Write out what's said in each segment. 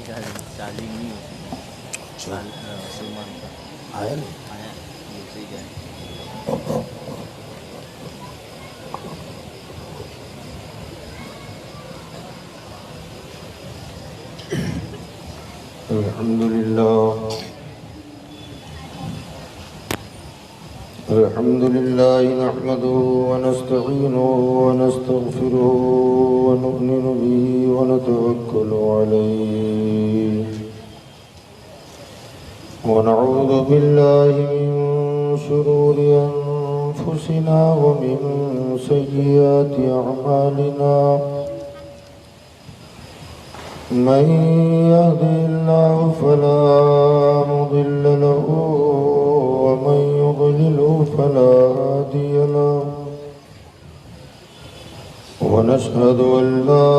Charging نہیں ہوتی سلمان کا آیا نہیں آیا یہ صحیح ہے. الحمد لله نحمده ونستعينه ونستغفره ونؤمن به ونتوكل عليه ونعوذ بالله من شرور أنفسنا ومن سيئات أعمالنا من يهده الله فلا مضل له ومن يضلله فلا هادي له ونشهد أن لا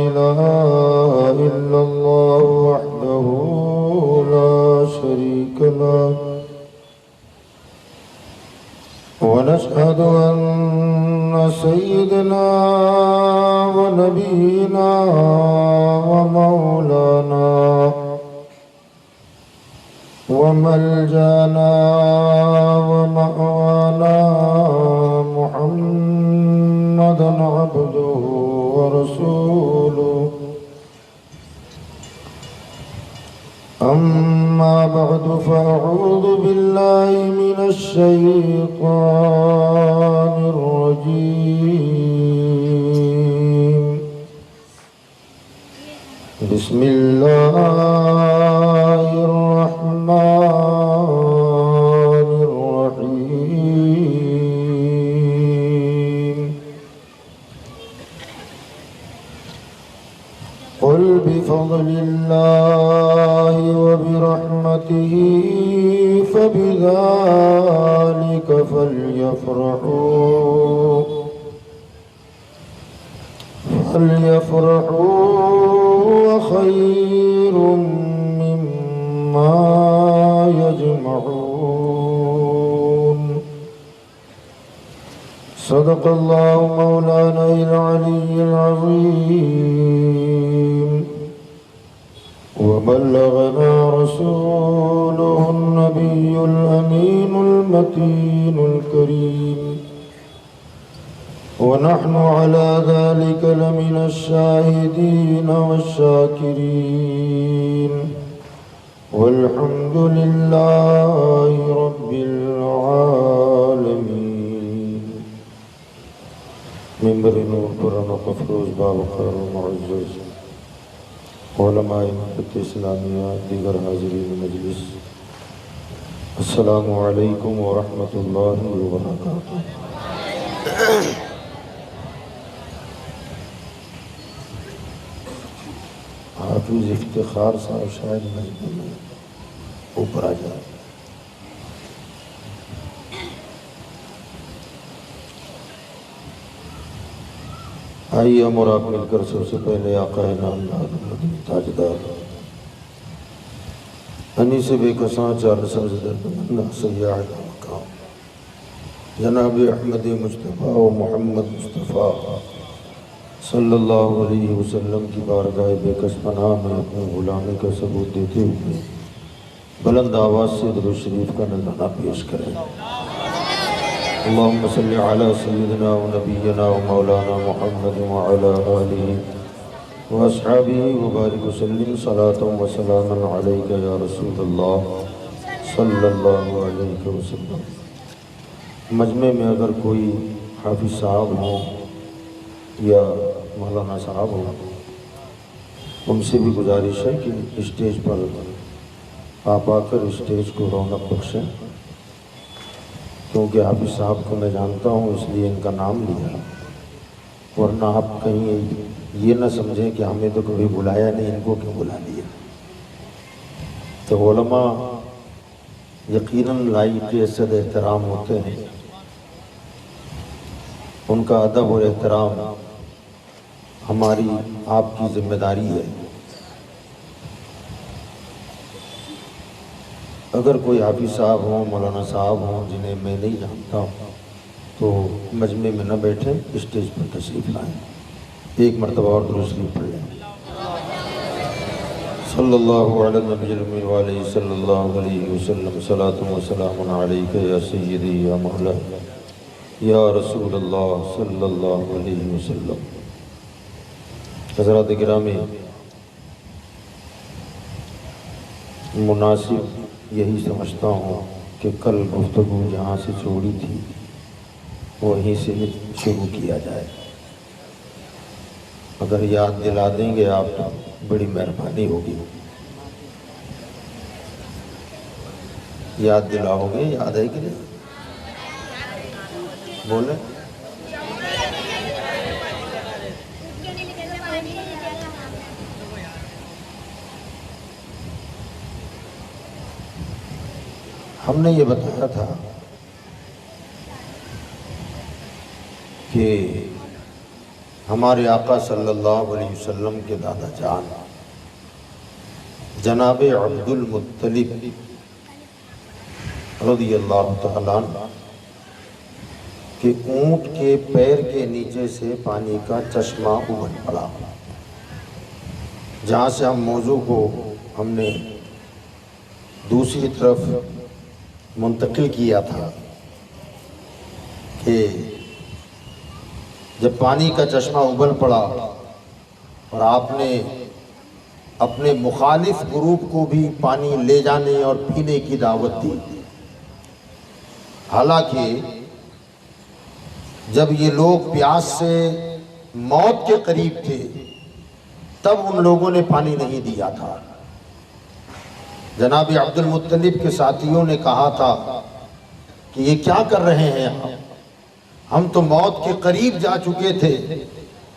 إله إلا الله وحده لا شريك له ونشهد أن سيدنا ونبينا ومولانا وملجانا ومأوانا محمدا عبده ورسوله أما بعد فأعوذ بالله من الشيطان الرجيم بسم الله الرحمن الرحيم قل بفضل الله وبرحمته فبذلك فليفرحوا خير مما يجمعون صدق الله مولانا العلي العظيم وبلغنا رسوله النبي الأمين المتين الكريم ونحن على ذلك لمن الشاهدين والشاكرين والحمد لله رب العالمين. منبر نور پر رونق افروز باب خیر و معزز علماء ملت اسلامیہ دیگر حاضرین مجلس، السلام علیکم ورحمۃ اللہ وبرکاتہ. حافظ افتخار صاحب شاید مجمع میں اوپر آ جائے. آئیے ہم اور آپ مل کر سب سے پہلے آقا نامدار مدنی تاجدار انیس بے کساں چار سبز درد مندہ سیاح مقام جناب احمد مصطفیٰ و محمد مصطفیٰ صلی اللہ علیہ وسلم کی بارگاہ بے کس پناہ میں اپنے غلامی کا ثبوت دیتے ہوئے بلند آواز سے درود شریف کا نذرانہ پیش کریں. اللہم صلی علی سیدنا و نبینا و مولانا محمد و علی آلہ و اصحابہ و بارک وسلم صلاة و سلام علیکہ یا رسول اللہ صلی اللہ علیہ وسلم. مجمع میں اگر کوئی حافظ صاحب ہوں یا مولانا صاحب ہوں، ان سے بھی گزارش ہے کہ اسٹیج پر آپ آ کر اسٹیج کو رونق بخشیں، کیونکہ حافظ صاحب کو میں جانتا ہوں اس لیے ان کا نام لیا، ورنہ آپ کہیں یہ نہ سمجھیں کہ ہمیں تو کبھی بلایا نہیں، ان کو کیوں بلا لیا. تو علماء یقیناً لائق صد احترام ہوتے ہیں، ان کا ادب اور احترام ہماری آپ کی ذمہ داری ہے. اگر کوئی حافظ صاحب ہوں، مولانا صاحب ہوں جنہیں میں نہیں جانتا ہوں تو مجمع میں نہ بیٹھیں، اسٹیج پر تشریف لائیں. ایک مرتبہ اور درود شریف پڑھ لیں. صلی اللہ علی النبی الامین وعلیہ صلی اللہ علیہ وسلم صلاۃ و سلام علیک یا سیدی یا مولا یا رسول اللہ صلی اللہ علیہ وسلم۔ حضرات گرامی، مناسب یہی سمجھتا ہوں کہ کل گفتگو جہاں سے چھوڑی تھی وہیں سے شروع کیا جائے۔ اگر یاد دلا دیں گے آپ تو بڑی مہربانی ہوگی۔ یاد دلاؤ گے؟ یاد ہے کہ نہیں؟ بولے۔ ہم نے یہ بتایا تھا کہ ہمارے آقا صلی اللہ علیہ وسلم کے دادا جان جناب عبد المطلب رضی اللہ تعالیٰ عنہ کہ اونٹ کے پیر کے نیچے سے پانی کا چشمہ ابل پڑا، جہاں سے ہم موضوع کو ہم نے دوسری طرف منتقل کیا تھا کہ جب پانی کا چشمہ ابل پڑا اور آپ نے اپنے مخالف گروپ کو بھی پانی لے جانے اور پینے کی دعوت دی، حالانکہ جب یہ لوگ پیاس سے موت کے قریب تھے تب ان لوگوں نے پانی نہیں دیا تھا۔ جناب عبد المطلب کے ساتھیوں نے کہا تھا کہ یہ کیا کر رہے ہیں ہم تو موت کے قریب جا چکے تھے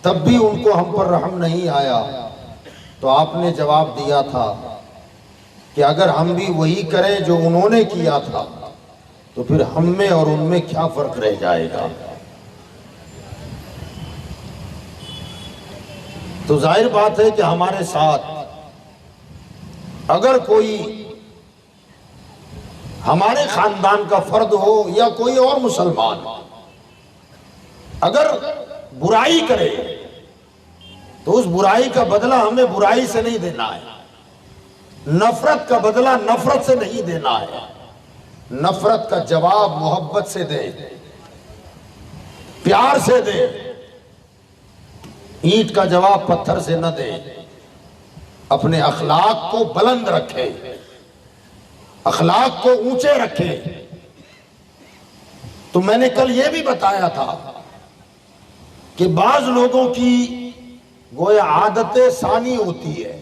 تب بھی ان کو ہم پر رحم نہیں آیا۔ تو آپ نے جواب دیا تھا کہ اگر ہم بھی وہی کریں جو انہوں نے کیا تھا تو پھر ہم میں اور ان میں کیا فرق رہ جائے گا۔ تو ظاہر بات ہے کہ ہمارے ساتھ اگر کوئی ہمارے خاندان کا فرد ہو یا کوئی اور مسلمان اگر برائی کرے تو اس برائی کا بدلہ ہمیں برائی سے نہیں دینا ہے، نفرت کا بدلہ نفرت سے نہیں دینا ہے، نفرت کا جواب محبت سے دے، پیار سے دے، اینٹ کا جواب پتھر سے نہ دے، اپنے اخلاق کو بلند رکھے، اخلاق کو اونچے رکھے۔ تو میں نے کل یہ بھی بتایا تھا کہ بعض لوگوں کی گویا عادت ثانی ہوتی ہے،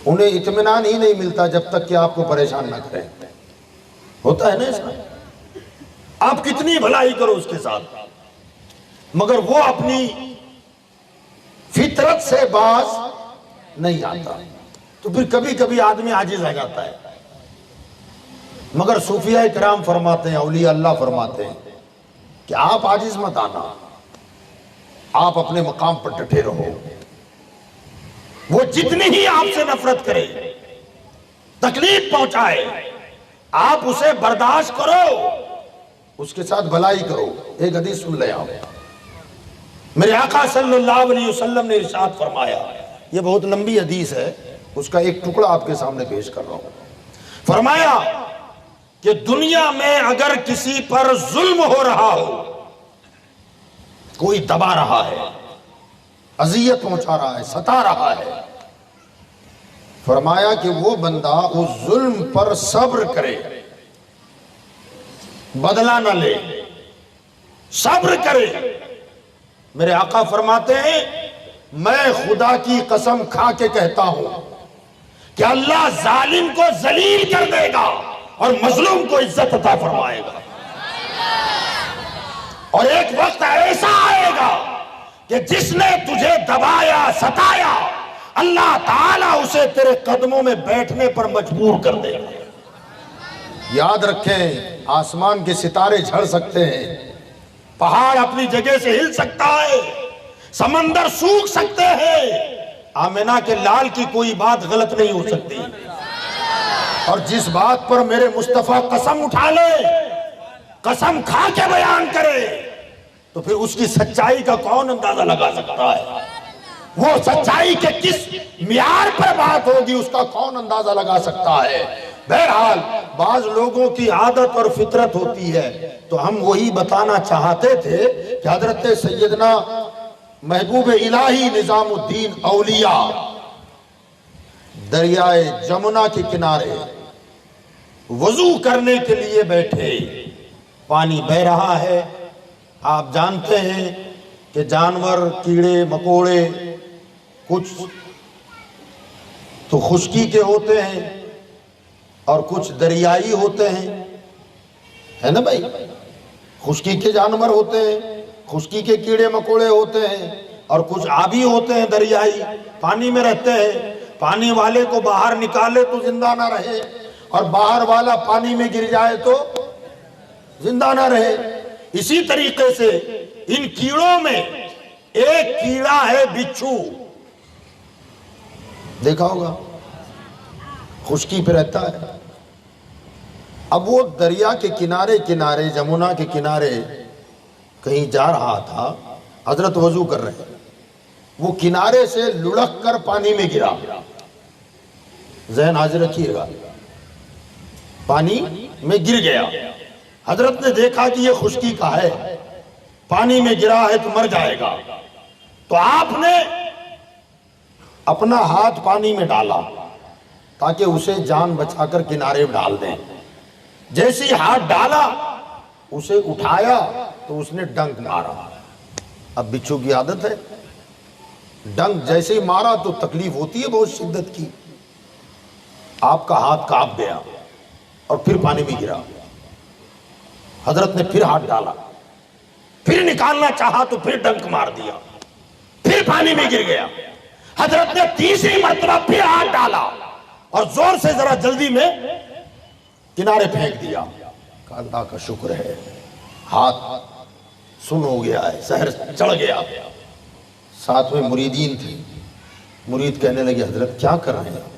انہیں اطمینان ہی نہیں ملتا جب تک کہ آپ کو پریشان نہ کریں۔ ہوتا ہے نا اس میں، آپ کتنی بھلائی کرو اس کے ساتھ مگر وہ اپنی فطرت سے باز نہیں آتا، تو پھر کبھی کبھی آدمی عاجز رہ جاتا ہے۔ مگر صوفیاء کرام فرماتے ہیں، اولیاء اللہ فرماتے ہیں کہ آپ عاجز مت آنا، آپ اپنے مقام پر ڈٹے رہو۔ وہ جتنی ہی آپ سے نفرت کرے، تکلیف پہنچائے، آپ اسے برداشت کرو، اس کے ساتھ بھلائی کرو۔ ایک حدیث سن لے آپ، میرے آقا صلی اللہ علیہ وسلم نے ارشاد فرمایا، یہ بہت لمبی حدیث ہے، اس کا ایک ٹکڑا آپ کے سامنے پیش کر رہا ہوں۔ فرمایا کہ دنیا میں اگر کسی پر ظلم ہو رہا ہو، کوئی دبا رہا ہے، اذیت پہنچا رہا ہے، ستا رہا ہے، فرمایا کہ وہ بندہ اس ظلم پر صبر کرے، بدلہ نہ لے، صبر کرے۔ میرے آقا فرماتے ہیں میں خدا کی قسم کھا کے کہتا ہوں کہ اللہ ظالم کو ذلیل کر دے گا اور مظلوم کو عزت عطا فرمائے گا۔ اور ایک وقت ایسا آئے گا کہ جس نے تجھے دبایا، ستایا، اللہ تعالیٰ اسے تیرے قدموں میں بیٹھنے پر مجبور کر دے گا۔ یاد رکھیں، آسمان کے ستارے جھڑ سکتے ہیں، پہاڑ اپنی جگہ سے ہل سکتا ہے، سمندر سوکھ سکتے ہیں، آمنہ کے لال کی کوئی بات غلط نہیں ہو سکتی۔ اور جس بات پر میرے مصطفیٰ قسم اٹھا لے، قسم کھا کے بیان کرے، تو پھر اس کی سچائی کا کون اندازہ لگا سکتا ہے؟ وہ سچائی کے کس معیار پر بات ہوگی اس کا کون اندازہ لگا سکتا ہے؟ بہرحال بعض لوگوں کی عادت اور فطرت ہوتی ہے، تو ہم وہی بتانا چاہتے تھے کہ حضرت سیدنا محبوب الہی نظام الدین اولیاء دریائے جمنا کے کنارے وضو کرنے کے لیے بیٹھے، پانی بہ رہا ہے، آپ جانتے ہیں کہ جانور کیڑے مکوڑے کچھ تو خشکی کے ہوتے ہیں اور کچھ دریائی ہوتے ہیں، ہے نا بھائی؟ خشکی کے جانور ہوتے ہیں، خشکی کے کیڑے مکوڑے ہوتے ہیں، اور کچھ آبی ہوتے ہیں، دریائی پانی میں رہتے ہیں۔ پانی والے کو باہر نکالے تو زندہ نہ رہے، اور باہر والا پانی میں گر جائے تو زندہ نہ رہے۔ اسی طریقے سے ان کیڑوں میں ایک کیڑا ہے بچھو، دیکھا ہوگا خشکی پہ رہتا ہے۔ اب وہ دریا کے کنارے کنارے جمنا کے کنارے کہیں جا رہا تھا، حضرت وضو کر رہے ہیں، وہ کنارے سے لڑک کر پانی میں گرا، ذہن حاضر رکھیے گا، پانی میں گر گیا۔ حضرت نے دیکھا کہ یہ خشکی کا ہے، پانی میں گرا ہے تو مر جائے گا، تو آپ نے اپنا ہاتھ پانی میں ڈالا تاکہ اسے جان بچا کر کنارے ڈال دیں۔ جیسے ہی ہاتھ ڈالا اسے اٹھایا تو اس نے ڈنک مارا۔ اب بچھو کی عادت ہے، ڈنک جیسے ہی مارا تو تکلیف ہوتی ہے بہت شدت کی، آپ کا ہاتھ کانپ گیا اور پھر پانی میں گرا۔ حضرت نے پھر ہاتھ ڈالا، پھر نکالنا چاہا تو پھر ڈنک مار دیا، پھر پانی میں گر گیا۔ حضرت نے تیسری مرتبہ پھر ہاتھ ڈالا اور زور سے ذرا جلدی میں کنارے پھینک دیا۔ اللہ کا شکر ہے ہاتھ سن ہو گیا ہے، سحر چڑھ گیا۔ ساتھ میں مریدین تھے، مرید کہنے لگے حضرت کیا کر رہے ہیں؟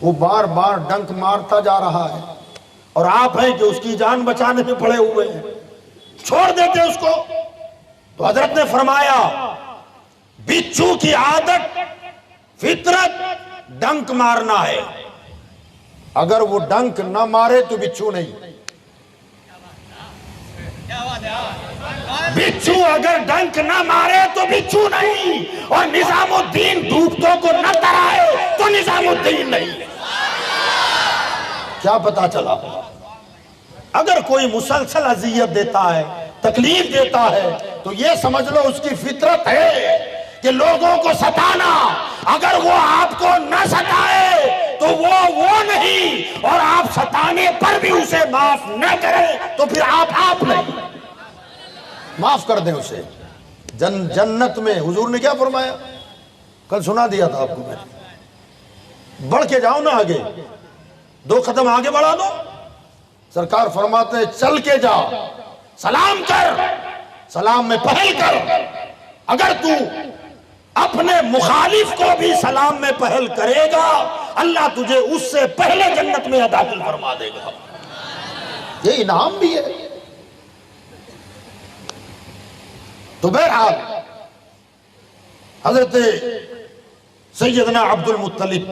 وہ بار بار ڈنک مارتا جا رہا ہے اور آپ ہیں کہ اس کی جان بچانے میں پڑے ہوئے ہیں، چھوڑ دیتے اس کو۔ تو حضرت نے فرمایا بچھو کی عادت فطرت ڈنک مارنا ہے، اگر وہ ڈنک نہ مارے تو بچھو نہیں۔ بچھو اگر ڈنک نہ مارے تو بچھو نہیں، اور نظام الدین ڈوبتوں کو نہ ترائے تو نظام الدین نہیں۔ کیا پتا چلا؟ اگر کوئی مسلسل اذیت دیتا ہے، تکلیف دیتا ہے، تو یہ سمجھ لو اس کی فطرت ہے کہ لوگوں کو ستانا۔ اگر وہ آپ کو نہ ستائے تو وہ نہیں، اور آپ ستانے پر بھی اسے معاف نہ کریں تو پھر آپ نہیں، معاف کر دیں اسے۔ جنت میں حضور نے کیا فرمایا؟ کل سنا دیا تھا آپ کو میں نے، بڑھ کے جاؤ نا آگے، 2 قدم آگے بڑھا دو۔ سرکار فرماتے ہیں چل کے جا، سلام کر، سلام میں پہل کر۔ اگر تو اپنے مخالف کو بھی سلام میں پہل کرے گا، اللہ تجھے اس سے پہلے جنت میں داخل فرما دے گا۔ یہ انعام بھی ہے۔ تو بہرحال حضرت سیدنا عبد المطلب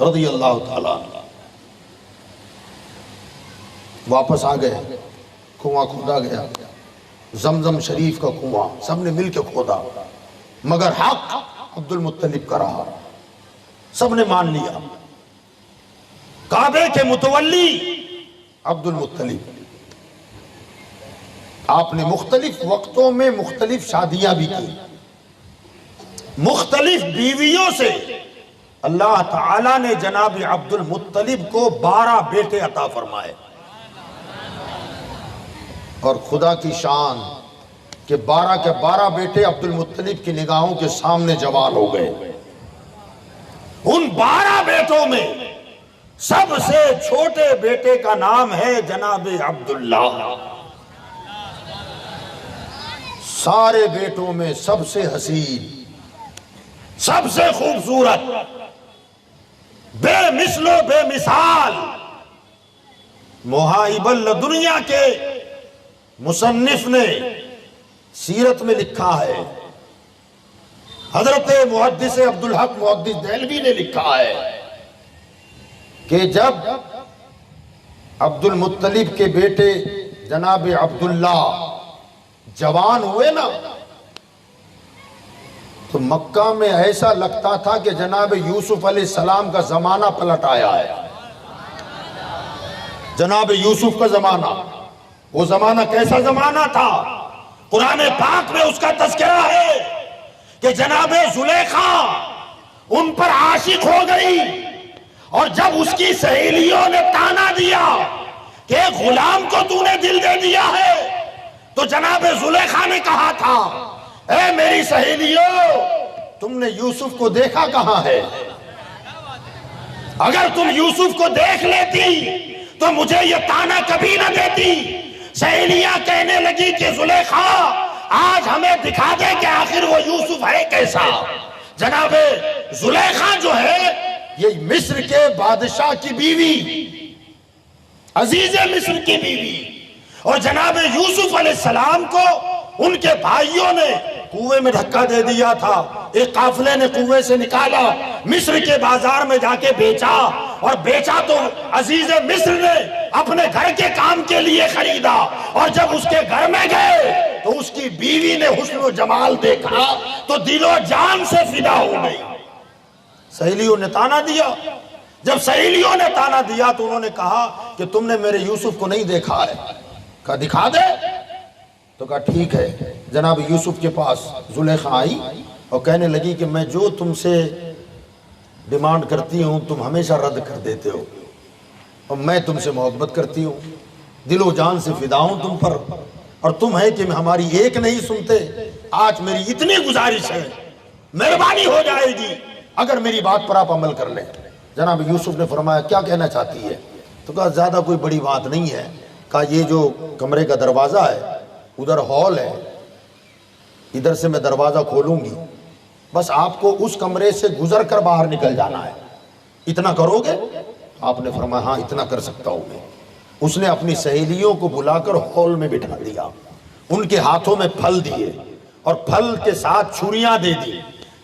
رضی اللہ تعالیٰ واپس آ گئے، کنواں کھودا گیا، زمزم شریف کا کنواں سب نے مل کے کھودا، مگر حق عبد المطلب کا رہا، سب نے مان لیا۔ کعبے کے متولی عبد المطلب۔ آپ نے مختلف وقتوں میں مختلف شادیاں بھی کی، مختلف بیویوں سے اللہ تعالیٰ نے جناب عبد المطلب کو 12 بیٹے عطا فرمائے۔ اور خدا کی شان کہ 12 کے 12 بیٹے عبد المطلب کی نگاہوں کے سامنے جوان ہو گئے۔ ان 12 بیٹوں میں سب سے چھوٹے بیٹے کا نام ہے جناب عبداللہ۔ سارے بیٹوں میں سب سے حسین، سب سے خوبصورت، بے مثل و بے مثال، مہائب الدنیا کے مصنف نے سیرت میں لکھا ہے حضرت محدث عبدالحق محدث دہلوی نے لکھا ہے کہ جب عبد المطلب کے بیٹے جناب عبداللہ جوان ہوئے نا تو مکہ میں ایسا لگتا تھا کہ جناب یوسف علیہ السلام کا زمانہ پلٹ آیا ہے. جناب یوسف کا زمانہ، وہ زمانہ کیسا زمانہ تھا؟ قرآن پاک میں اس کا تذکرہ ہے کہ جناب زلیخا ان پر عاشق ہو گئی، اور جب اس کی سہیلیوں نے تانا دیا کہ غلام کو تو نے دل دے دیا ہے، تو جناب زلیخا نے کہا تھا اے میری سہیلیوں، تم نے یوسف کو دیکھا کہاں ہے؟ اگر تم یوسف کو دیکھ لیتی تو مجھے یہ تانا کبھی نہ دیتی. سہیلیاں کہنے لگی کہ زلیخا آج ہمیں دکھا دے کہ آخر وہ یوسف ہے کیسا. جناب زلیخا جو ہے یہ مصر کے بادشاہ کی بیوی، عزیز مصر کی بیوی، اور جناب یوسف علیہ السلام کو ان کے بھائیوں نے کنویں میں دھکا دے دیا تھا. ایک قافلے نے کنویں سے نکالا، مصر کے بازار میں جا کے بیچا، اور بیچا تو عزیز مصر نے اپنے گھر کے کام کے لیے خریدا، اور جب اس کے گھر میں گئے تو اس کی بیوی نے حسن و جمال دیکھا تو دل و جان سے فدا ہو گئی. سہیلیوں نے تانا دیا. جب سہیلیوں نے تانا دیا تو انہوں نے کہا کہ تم نے میرے یوسف کو نہیں دیکھا ہے. کہا دکھا دے. تو کہا ٹھیک ہے. جناب یوسف کے پاس زلیخا آئی اور کہنے لگی کہ میں جو تم سے ڈیمانڈ کرتی ہوں تم ہمیشہ رد کر دیتے ہو، اور میں تم سے محبت کرتی ہوں، دل و جان سے فدا ہوں تم پر، اور تم ہے کہ ہماری ایک نہیں سنتے. آج میری اتنی گزارش ہے، مہربانی ہو جائے گی اگر میری بات پر آپ عمل کر لیں. جناب یوسف نے فرمایا کیا کہنا چاہتی ہے؟ تو کہا زیادہ کوئی بڑی بات نہیں ہے. کہا یہ جو کمرے کا دروازہ ہے ادھر ہال ہے، ادھر سے میں دروازہ کھولوں گی، بس آپ کو اس کمرے سے گزر کر باہر نکل جانا ہے. اتنا کرو گے؟ آپ نے فرمایا ہاں اتنا کر سکتا ہوں میں. اس نے اپنی سہیلیوں کو بلا کر ہال میں بٹھا دیا، ان کے ہاتھوں میں پھل دیے اور پھل کے ساتھ چھریاں دے دی.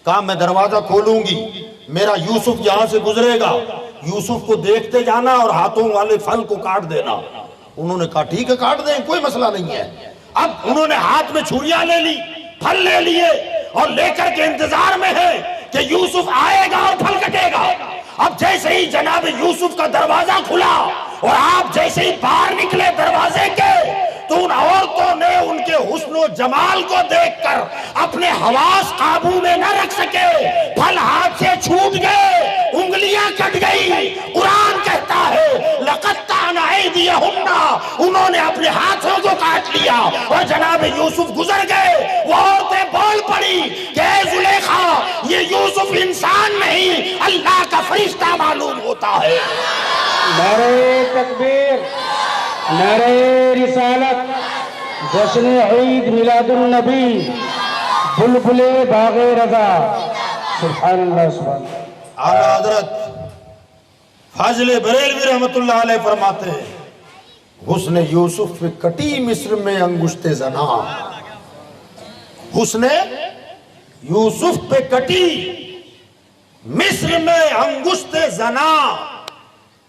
کہا میں دروازہ کھولوں گی، میرا یوسف یہاں سے گزرے گا، یوسف کو دیکھتے جانا اور ہاتھوں والے پھل کو کاٹ دینا. انہوں نے کہا ٹھیک ہے کاٹ دیں، کوئی مسئلہ نہیں ہے. اب انہوں نے ہاتھ میں چھریاں لے لی، پھل لے لیے، اور لے کر کے انتظار میں ہے کہ یوسف آئے گا اور پھل کٹے گا. اب جیسے ہی جناب یوسف کا دروازہ کھلا اور آپ جیسے ہی باہر نکلے دروازے کے، تو ان عورتوں نے ان کے حسن و جمال کو دیکھ کر اپنے حواس قابو میں نہ رکھ سکے، پھل ہاتھ سے چھوٹ گئے، انگلیاں کٹ گئی. قرآن کہتا ہے لَقَطَّعْنَا أَيْدِيَهُنَّ، انہوں نے اپنے ہاتھوں کو کاٹ لیا اور جناب یوسف گزر گئے. وہ عورتیں بول پڑی کہ اے زلیخا یہ یوسف انسان نہیں اللہ کا فرشتہ معلوم ہوتا ہے. نعرہ تکبیر، نعرہ رسالت، جشن عید میلاد النبی، بلبل باغ رضا. سبحان اللہ سبحان اللہ. اعلیٰ حضرت فاضل بریلوی رحمت اللہ علیہ فرماتے ہیں حسن یوسف پہ کٹی مصر میں انگشت زنا. حسن یوسف پہ کٹی مصر میں انگشت زنا،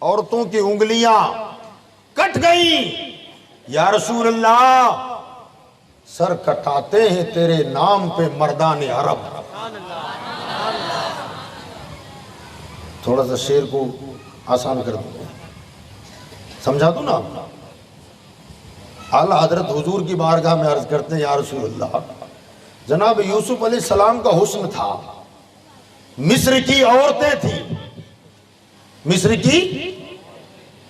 عورتوں کی انگلیاں کٹ گئیں. یا رسول اللہ سر کٹاتے ہیں تیرے نام پہ مردان عرب. تھوڑا سا شعر کو آسان کر دوں، سمجھا دوں نا. اعلیٰ حضرت حضور کی بارگاہ میں عرض کرتے ہیں یا رسول اللہ جناب یوسف علیہ السلام کا حسن تھا، مصر کی عورتیں تھیں، مصر کی،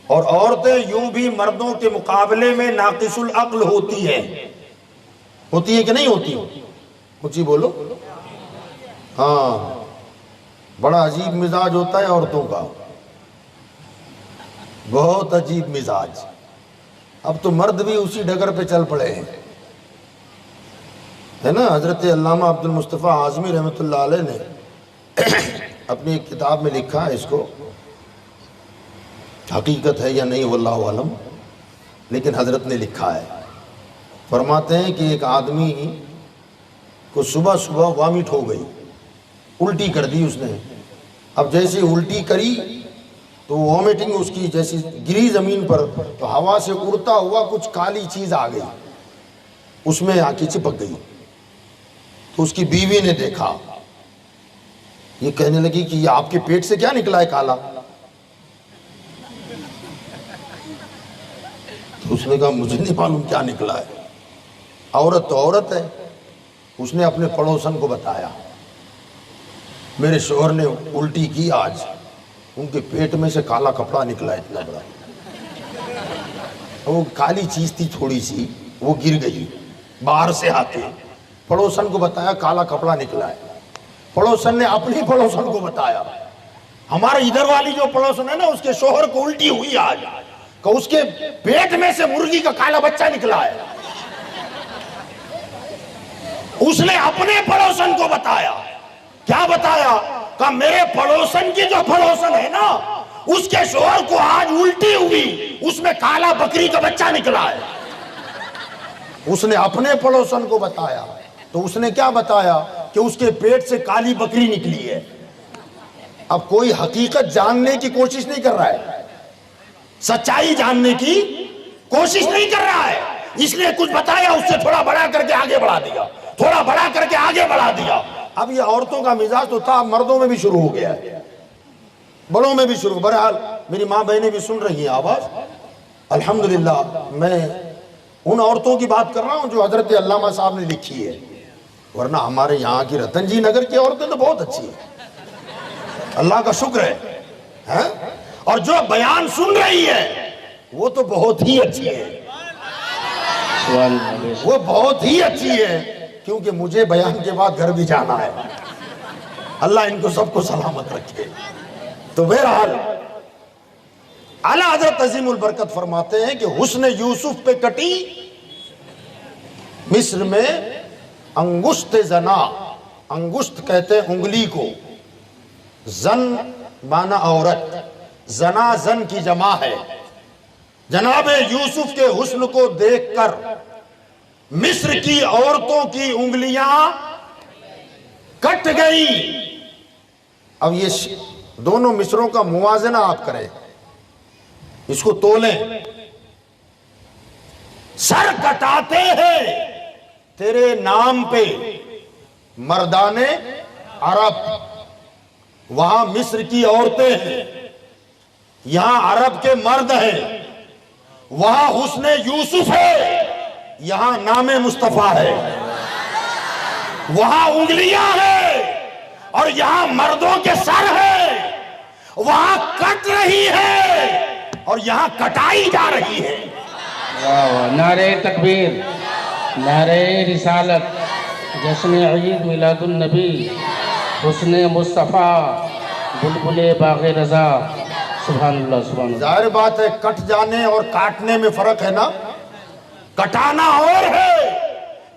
اور عورتیں یوں بھی مردوں کے مقابلے میں ناقص العقل ہوتی ہیں. ہوتی ہے کہ نہیں ہوتی؟ کچھ بولو. ہاں بڑا عجیب مزاج ہوتا ہے عورتوں کا، بہت عجیب مزاج. اب تو مرد بھی اسی ڈگر پہ چل پڑے ہیں، ہے نا. حضرت علامہ عبد المصطفیٰ اعظمی رحمۃ اللہ علیہ نے اپنی ایک کتاب میں لکھا ہے، اس کو حقیقت ہے یا نہیں واللہ عالم، لیکن حضرت نے لکھا ہے. فرماتے ہیں کہ ایک آدمی کو صبح صبح وامٹ ہو گئی، الٹی کر دی اس نے. اب جیسے الٹی کری تو وومیٹنگ اس کی جیسی گری زمین پر, تو ہوا سے اڑتا ہوا کچھ کالی چیز آ گئی, اس میں آ کے چپک گئی. تو اس کی بیوی نے دیکھا, یہ کہنے لگی کہ یہ آپ کے پیٹ سے کیا نکلا ہے کالا؟ تو اس نے کہا مجھے نہیں معلوم کیا نکلا ہے, عورت تو عورت ہے. اس نے اپنے پڑوسن کو بتایا, میرے شوہر نے الٹی کی آج, ان کے پیٹ میں سے کالا کپڑا نکلا اتنا بڑا. وہ کالی چیز تھی تھوڑی سی, وہ گر گئی باہر سے آ کے. پڑوسن کو بتایا کالا کپڑا نکلا ہے. پڑوسن نے اپنی پڑوسن کو بتایا. ہمارے ادھر والی جو پڑوسن ہے نا, اس کے شوہر کو الٹی ہوئی آج, کہ اس کے پیٹ میں سے مرغی کا کالا بچہ نکلا ہے. اس نے اپنے پڑوسن کو بتایا. کیا بتایا؟ کہ میرے پڑوسن کی جو پڑوسن ہے نا, اس کے شوہر کو آج الٹی ہوئی, اس میں کالا بکری کا بچہ نکلا ہے. اس نے اپنے پڑوسن کو بتایا. تو اس نے کیا بتایا؟ کہ اس کے پیٹ سے کالی بکری نکلی ہے. اب کوئی حقیقت جاننے کی کوشش نہیں کر رہا ہے, سچائی جاننے کی کوشش نہیں کر رہا ہے. اس لیے کچھ بتایا, اس سے تھوڑا بڑا کر کے آگے بڑھا دیا, تھوڑا بڑا کر کے آگے بڑھا دیا. اب یہ عورتوں کا مزاج تو تھا, مردوں میں بھی شروع ہو گیا ہے, بڑوں میں بھی شروع. بہرحال میری ماں بہنیں بھی سن رہی ہیں آواز, الحمدللہ. میں ان عورتوں کی بات کر رہا ہوں جو حضرت علامہ صاحب نے لکھی ہے, ورنہ ہمارے یہاں کی رتن جی نگر کی عورتیں تو بہت اچھی ہیں, اللہ کا شکر ہے. اور جو بیان سن رہی ہے وہ تو بہت ہی اچھی ہے, وہ بہت ہی اچھی ہے, کیونکہ مجھے بیان کے بعد گھر بھی جانا ہے. اللہ ان کو سب کو سلامت رکھے. تو بہرحال اعلیٰ حضرت عظیم البرکت فرماتے ہیں کہ حسن یوسف پہ کٹی مصر میں انگشت زنا. انگشت کہتے ہیں انگلی کو, زن مانا عورت, زنا زن کی جمع ہے. جناب یوسف کے حسن کو دیکھ کر مصر کی عورتوں کی انگلیاں کٹ گئی. اب یہ دونوں مصروں کا موازنہ آپ کریں, اس کو تولیں. سر کٹاتے ہیں تیرے نام پہ مردان عرب, وہاں مصر کی عورتیں ہیں, یہاں عرب کے مرد ہیں. وہاں حسن یوسف ہے, یہاں نام مصطفیٰ ہے. وہاں انگلیاں ہیں اور یہاں مردوں کے سر ہے. وہاں کٹ رہی ہے اور یہاں کٹائی جا رہی ہے. نعرہ تکبیر, نعرہ رسالت, جشن عید میلاد النبی, حسن مصطفیٰ, بلبل باغ رضا. سبحان اللہ سبحان اللہ. ظاہر بات ہے کٹ جانے اور کاٹنے میں فرق ہے نا. کٹانا اور ہے,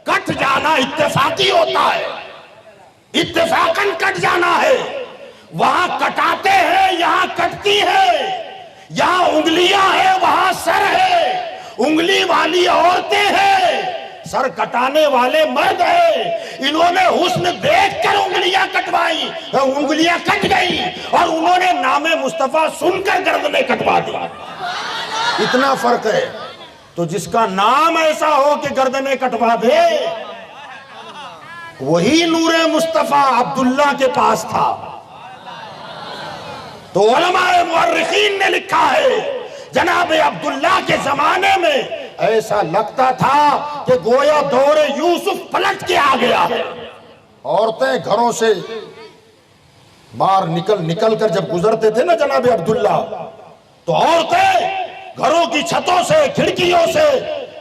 کٹ جانا اتفاقی ہوتا ہے, اتفاقاً کٹ جانا ہے. وہاں کٹاتے ہیں, یہاں کٹتی ہے. یہاں انگلیاں ہیں, وہاں سر ہے. انگلی والی عورتیں ہیں, سر کٹانے والے مرد ہیں. انہوں نے حسن دیکھ کر انگلیاں کٹوائی, انگلیاں کٹ گئی, اور انہوں نے نام مصطفیٰ سن کر گردنیں کٹوا دی. اتنا فرق ہے. تو جس کا نام ایسا ہو کہ گردنیں کٹوا دے, وہی نور مصطفیٰ عبداللہ کے پاس تھا. تو علماء مورخین نے لکھا ہے جناب عبداللہ کے زمانے میں ایسا لگتا تھا کہ گویا دور یوسف پلٹ کے آ گیا. عورتیں گھروں سے باہر نکل کر جب گزرتے تھے نا جناب عبداللہ, تو عورتیں گھروں کی چھتوں سے, کھڑکیوں سے,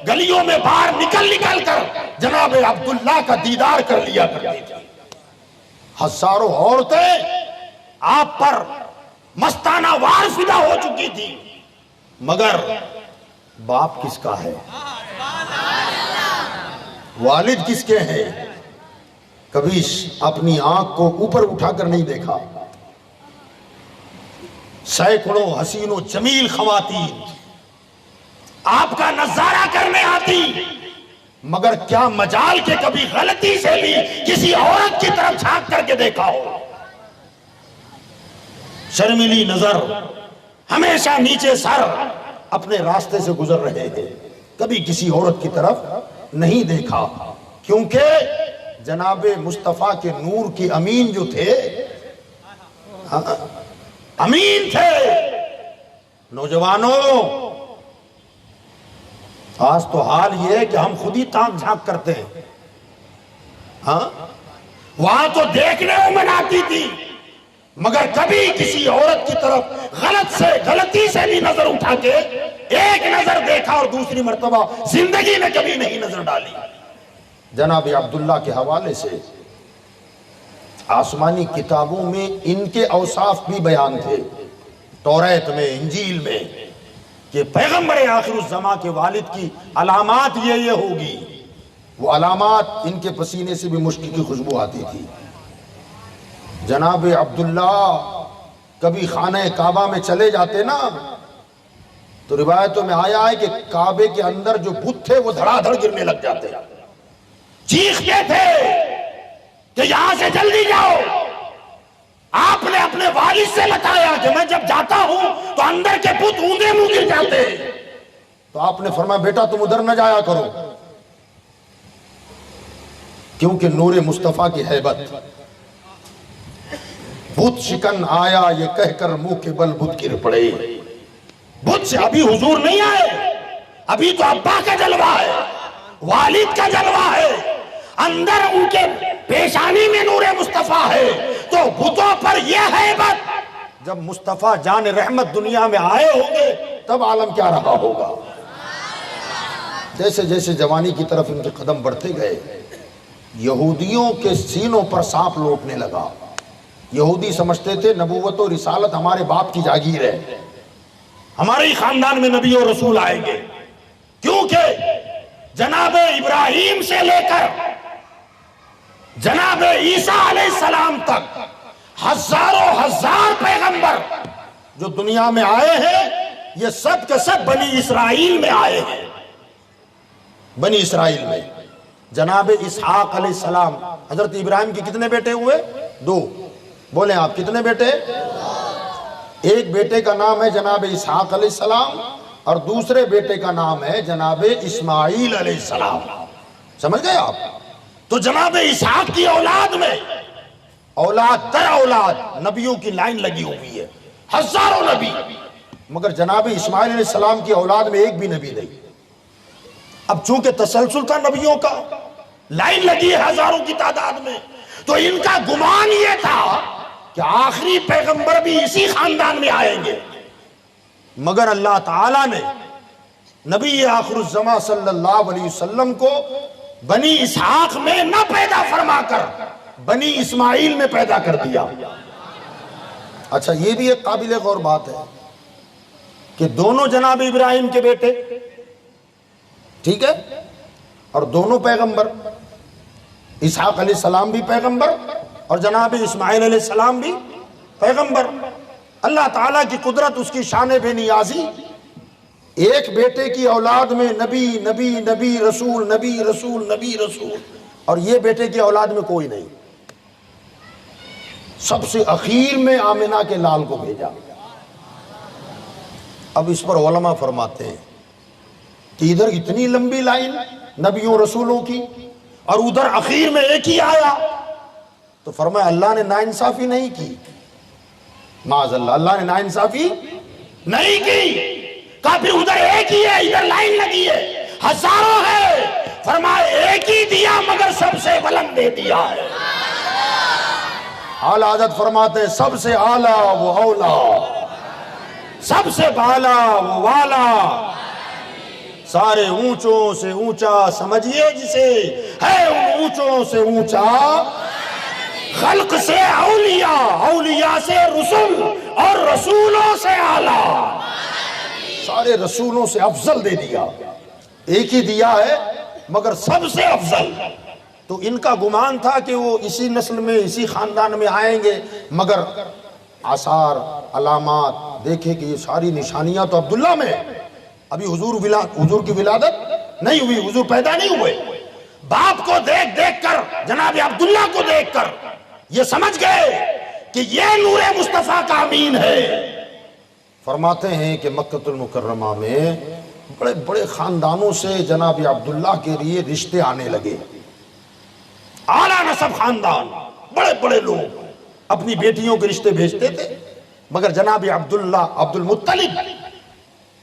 گلیوں میں باہر نکل کر جناب عبداللہ کا دیدار کر لیا کرتی تھی. ہزاروں عورتیں آپ پر مستانہ وار فدا ہو چکی تھی, مگر باپ کس کا ہے, والد کس کے ہیں, کبھی اپنی آنکھ کو اوپر اٹھا کر نہیں دیکھا. سینکڑوں حسین و جمیل خواتین آپ کا نظارہ کرنے آتی, مگر کیا مجال کے کبھی غلطی سے بھی کسی عورت کی طرف جھانک کر کے دیکھا ہو. شرمیلی نظر، ہمیشہ نیچے سر اپنے راستے سے گزر رہے ہیں، کبھی کسی عورت کی طرف نہیں دیکھا، کیونکہ جناب مصطفیٰ کے نور کی امین جو تھے، امین تھے۔ نوجوانوں، آج تو حال یہ ہے کہ ہم خود ہی تاک جھانک کرتے ہیں۔ ہاں وہاں تو دیکھنے میں آتی تھی، مگر کبھی کسی عورت کی طرف غلطی سے بھی نظر اٹھا کے ایک نظر دیکھا اور دوسری مرتبہ زندگی میں کبھی نہیں نظر ڈالی۔ جناب عبداللہ کے حوالے سے آسمانی کتابوں میں ان کے اوصاف بھی بیان تھے، توریت میں، انجیل میں، کہ پیغمبر آخر الزماں کے والد کی علامات یہ ہوگی۔ وہ علامات ان کے پسینے سے بھی مشک کی خوشبو آتی تھی۔ جناب عبداللہ کبھی خانہ کعبہ میں چلے جاتے نا، تو روایتوں میں آیا ہے کہ کعبے کے اندر جو بت تھے وہ دھڑا دھڑ گرنے لگ جاتے، چیختے تھے کہ یہاں سے جلدی جاؤ۔ آپ نے اپنے والد سے بتایا کہ میں جب جاتا ہوں تو اندر کے بت اوندے منہ گر جاتے، تو آپ نے فرمایا بیٹا تم ادھر نہ جایا کرو، کیونکہ نور مصطفیٰ کی ہیبت۔ بت شکن آیا یہ کہہ کر منہ کے بل بت گر پڑے۔ بت سے ابھی حضور نہیں آئے، ابھی تو ابا کا جلوہ ہے، والد کا جلوہ ہے، اندر ان کے پیشانی میں نور مصطفیٰ ہے، تو بتوں پر یہ ہیبت۔ جب مصطفیٰ جان رحمت دنیا میں آئے ہوں گے تب عالم کیا رہا ہوگا۔ جیسے جیسے جوانی کی طرف ان کے قدم بڑھتے گئے، یہودیوں کے سینوں پر سانپ لوٹنے لگا۔ یہودی سمجھتے تھے نبوت و رسالت ہمارے باپ کی جاگیر ہے، ہمارے ہی خاندان میں نبی و رسول آئیں گے، کیونکہ جناب ابراہیم سے لے کر جناب عیسیٰ علیہ السلام تک ہزاروں ہزار پیغمبر جو دنیا میں آئے ہیں، یہ سب کے سب بنی اسرائیل میں آئے ہیں۔ بنی اسرائیل میں جناب اسحاق علیہ السلام، حضرت ابراہیم کی کتنے بیٹے ہوئے؟ 2۔ بولیں آپ کتنے بیٹے؟ ایک بیٹے کا نام ہے جناب اسحاق علیہ السلام اور دوسرے بیٹے کا نام ہے جناب اسماعیل علیہ السلام۔ سمجھ گئے آپ؟ تو جناب اسحاق کی اولاد میں اولاد در اولاد نبیوں کی لائن لگی ہوئی ہے، ہزاروں نبی، مگر جناب اسماعیل علیہ السلام کی اولاد میں ایک بھی نبی نہیں۔ اب چونکہ تسلسل تھا نبیوں کا، لائن لگی ہے ہزاروں کی تعداد میں، تو ان کا گمان یہ تھا کہ آخری پیغمبر بھی اسی خاندان میں آئیں گے، مگر اللہ تعالیٰ نے نبی آخر الزماں صلی اللہ علیہ وسلم کو بنی اسحاق میں نہ پیدا فرما کر بنی اسماعیل میں پیدا کر دیا۔ اچھا یہ بھی ایک قابل غور بات ہے کہ دونوں جناب ابراہیم کے بیٹے، ٹھیک ہے، اور دونوں پیغمبر، اسحاق علیہ السلام بھی پیغمبر اور جناب اسماعیل علیہ السلام بھی پیغمبر۔ اللہ تعالیٰ کی قدرت، اس کی شان بے نیازی، ایک بیٹے کی اولاد میں نبی نبی نبی رسول نبی رسول نبی رسول، اور یہ بیٹے کی اولاد میں کوئی نہیں۔ سب سے اخیر میں آمنہ کے لال کو بھیجا۔ اب اس پر علماء فرماتے ہیں کہ ادھر اتنی لمبی لائن نبیوں رسولوں کی اور ادھر اخیر میں ایک ہی آیا، تو فرمایا اللہ نے ناانصافی نہیں کی، معاذ اللہ، اللہ نے ناانصافی نہیں کی۔ کہا پھر ادھر ایک ہی ہے، ادھر لائن لگی ہے، ہزاروں ہے، فرمایا ایک ہی دیا مگر سب سے بلند دے دیا ہے۔ اعلیٰ حضرت فرماتے ہیں سب سے اعلیٰ وہ اولا، سب سے بالا وہ والا، سارے اونچوں سے اونچا سمجھیے جسے، ہے ان اونچوں سے اونچا، خلق سے اولیاء، اولیاء سے رسول اور رسولوں سے اعلیٰ، سارے رسولوں سے افضل دے دیا۔ ایک ہی دیا ہے مگر سب سے افضل۔ تو ان کا گمان تھا کہ وہ اسی نسل میں اسی خاندان میں آئیں گے، مگر آثار علامات دیکھے کہ یہ ساری نشانیاں تو عبداللہ میں، ابھی حضور کی ولادت نہیں ہوئی، حضور پیدا نہیں ہوئے۔ باپ کو دیکھ دیکھ کر، جناب عبداللہ کو دیکھ کر یہ سمجھ گئے کہ یہ نور مصطفیٰ کا امین ہے۔ فرماتے ہیں کہ مکہ المکرمہ میں بڑے بڑے خاندانوں سے جناب عبداللہ کے لیے رشتے آنے لگے، اعلیٰ نسب خاندان، بڑے بڑے لوگ اپنی بیٹیوں کے رشتے بھیجتے تھے، مگر جناب عبداللہ عبد المطلب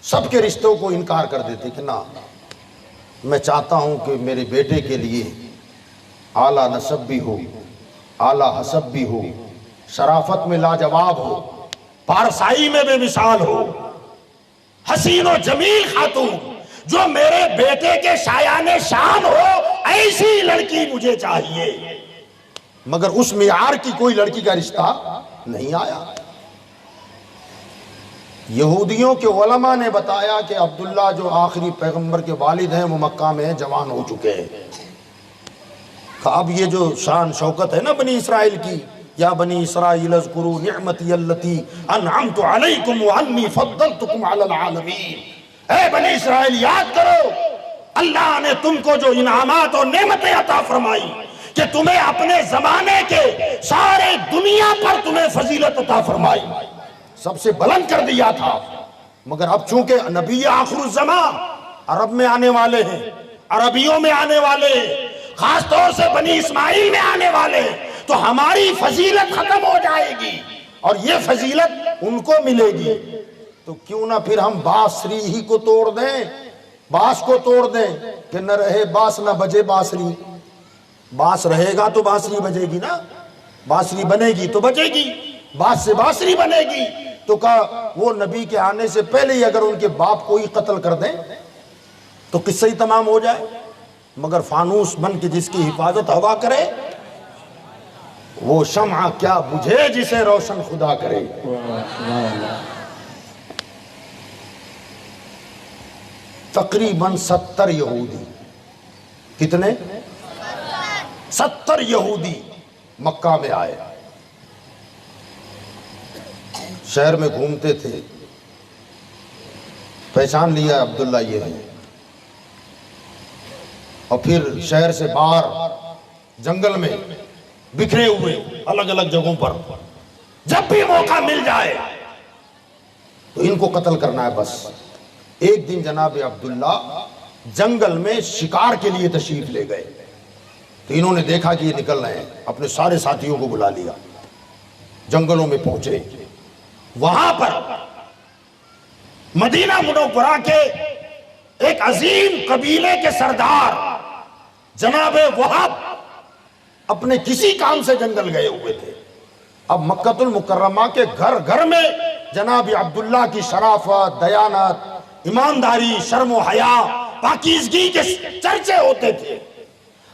سب کے رشتوں کو انکار کر دیتے کہ نہ، میں چاہتا ہوں کہ میرے بیٹے کے لیے اعلیٰ نسب بھی ہو، اعلیٰ حسب بھی ہو، شرافت میں لاجواب ہو، پارسائی میں بے مثال ہو، حسین و جمیل خاتون جو میرے بیٹے کے شایان شان ہو، ایسی لڑکی مجھے چاہیے۔ مگر اس معیار کی کوئی لڑکی کا رشتہ نہیں آیا۔ یہودیوں کے علماء نے بتایا کہ عبداللہ جو آخری پیغمبر کے والد ہیں وہ مکہ میں جوان ہو چکے ہیں۔ اب یہ جو شان شوکت ہے نا بنی اسرائیل کی، یا بنی اسرائیل اذکروا نعمتی التی انعمت علیکم وانی فضلتکم علی العالمین، اے بنی اسرائیل یاد کرو اللہ نے تم کو جو انعامات اور نعمتیں عطا فرمائی کہ تمہیں اپنے زمانے کے سارے دنیا پر تمہیں فضیلت عطا فرمائی، سب سے بلند کر دیا تھا۔ مگر اب چونکہ نبی آخر الزمان عرب میں آنے والے ہیں، عربیوں میں آنے والے ہیں، خاص طور سے بنی اسماعیل میں آنے والے ہیں، تو ہماری فضیلت ختم ہو جائے گی اور یہ فضیلت ان کو ملے گی، تو کیوں نہ پھر ہم بانسری ہی کو توڑ دیں، باس کو توڑ دیں کہ نہ رہے باس نہ بجے بانسری۔ باس رہے گا تو بانسری بجے گی نا، بانسری بنے گی تو بجے گی، باس سے بانسری بنے گی۔ تو کہا وہ نبی کے آنے سے پہلے ہی اگر ان کے باپ کو ہی قتل کر دیں تو قصہ ہی تمام ہو جائے۔ مگر فانوس بن کے جس کی حفاظت ہوا کرے وہ شمع کیا بجھے جسے روشن خدا کرے۔ تقریباً 70 یہودی، کتنے؟ 70 یہودی مکہ میں آئے، شہر میں گھومتے تھے، پہچان لیا عبداللہ یہ ہے، اور پھر شہر سے باہر جنگل میں بکھرے ہوئے الگ الگ جگہوں پر، جب بھی موقع مل جائے تو ان کو قتل کرنا ہے بس۔ ایک دن جناب عبداللہ جنگل میں شکار کے لیے تشریف لے گئے، تو انہوں نے دیکھا کہ یہ نکل رہے ہیں، اپنے سارے ساتھیوں کو بلا لیا، جنگلوں میں پہنچے، وہاں پر مدینہ منورہ کے ایک عظیم قبیلے کے سردار جناب وہاب اپنے کسی کام سے جنگل گئے ہوئے تھے۔ اب مکہ المکرمہ کے گھر گھر میں جناب عبداللہ کی شرافت، دیانت، ایمانداری، شرم و حیا، پاکیزگی کے چرچے ہوتے تھے۔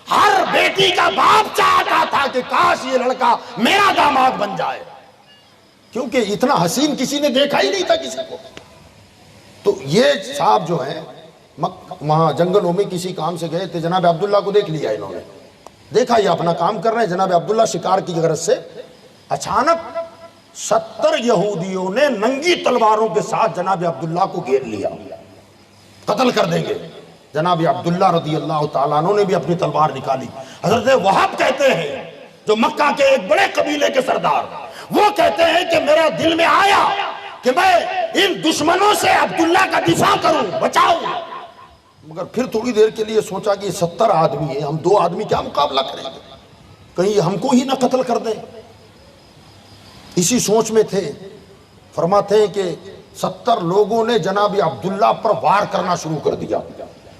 ہر بیٹی کا باپ چاہتا تھا کہ کاش یہ لڑکا میرا داماد بن جائے، کیونکہ اتنا حسین کسی نے دیکھا ہی نہیں تھا کسی کو۔ تو یہ صاحب جو ہیں وہاں جنگلوں میں کسی کام سے گئے تھے، جناب عبداللہ کو دیکھ لیا انہوں نے، دیکھا یہ اپنا کام کر رہے ہیں، جناب عبداللہ شکار کی غرض سے، اچانک 70 یہودیوں نے ننگی تلواروں کے ساتھ جناب عبداللہ کو گھیر لیا، قتل کر دیں گے۔ جناب عبداللہ رضی اللہ تعالیٰ عنہ نے بھی اپنی تلوار نکالی۔ حضرت وہاب کہتے ہیں جو مکہ کے ایک بڑے قبیلے کے سردار، وہ کہتے ہیں کہ میرا دل میں آیا کہ میں ان دشمنوں سے عبداللہ کا دفاع کروں، بچاؤں، مگر پھر تھوڑی دیر کے لیے سوچا کہ 70 آدمی ہیں، ہم 2 آدمی کیا مقابلہ کریں گے، کہیں ہم کو ہی نہ قتل کر دیں۔ اسی سوچ میں تھے، فرماتے ہیں کہ 70 لوگوں نے جناب عبداللہ پر وار کرنا شروع کر دیا،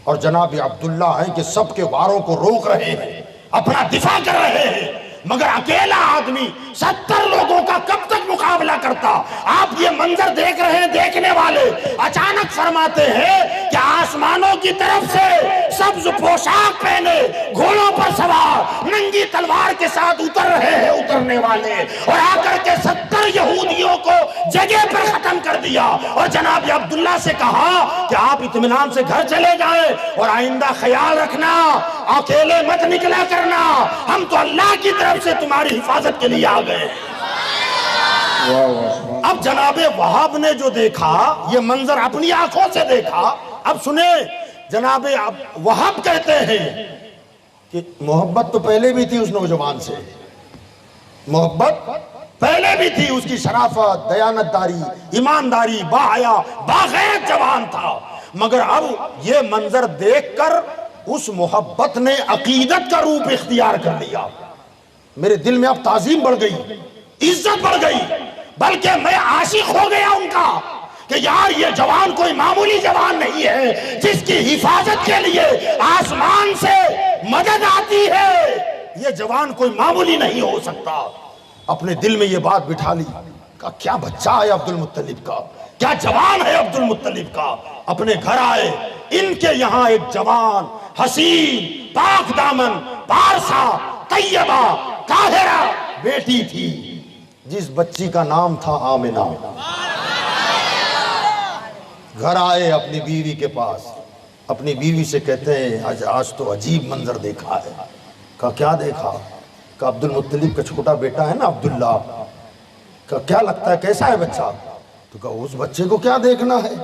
اور جناب عبداللہ ہیں کہ سب کے واروں کو روک رہے ہیں، اپنا دفاع کر رہے ہیں، مگر اکیلا آدمی 70 لوگوں کا کب تک مقابلہ کرتا؟ آپ یہ منظر دیکھ رہے ہیں دیکھنے والے، اچانک فرماتے ہیں کہ آسمانوں کی طرف سے سبز پوشاک پہنے، گھوڑوں پر سوار، ننگی تلوار کے ساتھ اتر رہے ہیں اترنے والے، اور آ کر کے 70 یہودیوں کو جگہ پر ختم کر دیا، اور جناب عبداللہ سے کہا کہ آپ اطمینان سے گھر چلے جائیں، اور آئندہ خیال رکھنا، اکیلے مت نکلا کرنا، ہم تو اللہ کی طرف سے تمہاری حفاظت کے لیے آ گئے۔ اب جناب وہاب نے جو دیکھا، یہ منظر اپنی آنکھوں سے دیکھا، اب سنیں جناب وہاب کہتے ہیں کہ محبت تو پہلے بھی تھی اس نوجوان سے، محبت پہلے نہیں تھی، اس کی شرافت، دیانتداری، ایمانداری، باحیا باغیرت جوان تھا، مگر اب یہ منظر دیکھ کر اس محبت نے عقیدت کا روپ اختیار کر لیا۔ میرے دل میں اب تعظیم بڑھ گئی، عزت بڑھ گئی، بلکہ میں عاشق ہو گیا ان کا کہ یار یہ جوان کوئی معمولی جوان نہیں ہے، جس کی حفاظت کے لیے آسمان سے مدد آتی ہے، یہ جوان کوئی معمولی نہیں ہو سکتا۔ اپنے دل میں یہ بات بٹھا لی، کہا کیا بچہ ہے عبد المطلب کا، کیا جوان ہے عبد المطلب کا۔ اپنے گھر آئے، ان کے یہاں ایک جوان، حسین، پاک دامن، پارسا، طیبہ، طاہرہ بیٹی تھی، جس بچی کا نام تھا آمنہ۔ گھر آئے اپنی بیوی کے پاس، اپنی بیوی سے کہتے ہیں آج تو عجیب منظر دیکھا ہے۔ کہا کیا دیکھا؟ کہ عبد المطلب کا چھوٹا بیٹا ہے نا عبداللہ، کہ کیا لگتا ہے کیسا ہے بچہ؟ تو کہا اس بچے کو کیا دیکھنا ہے،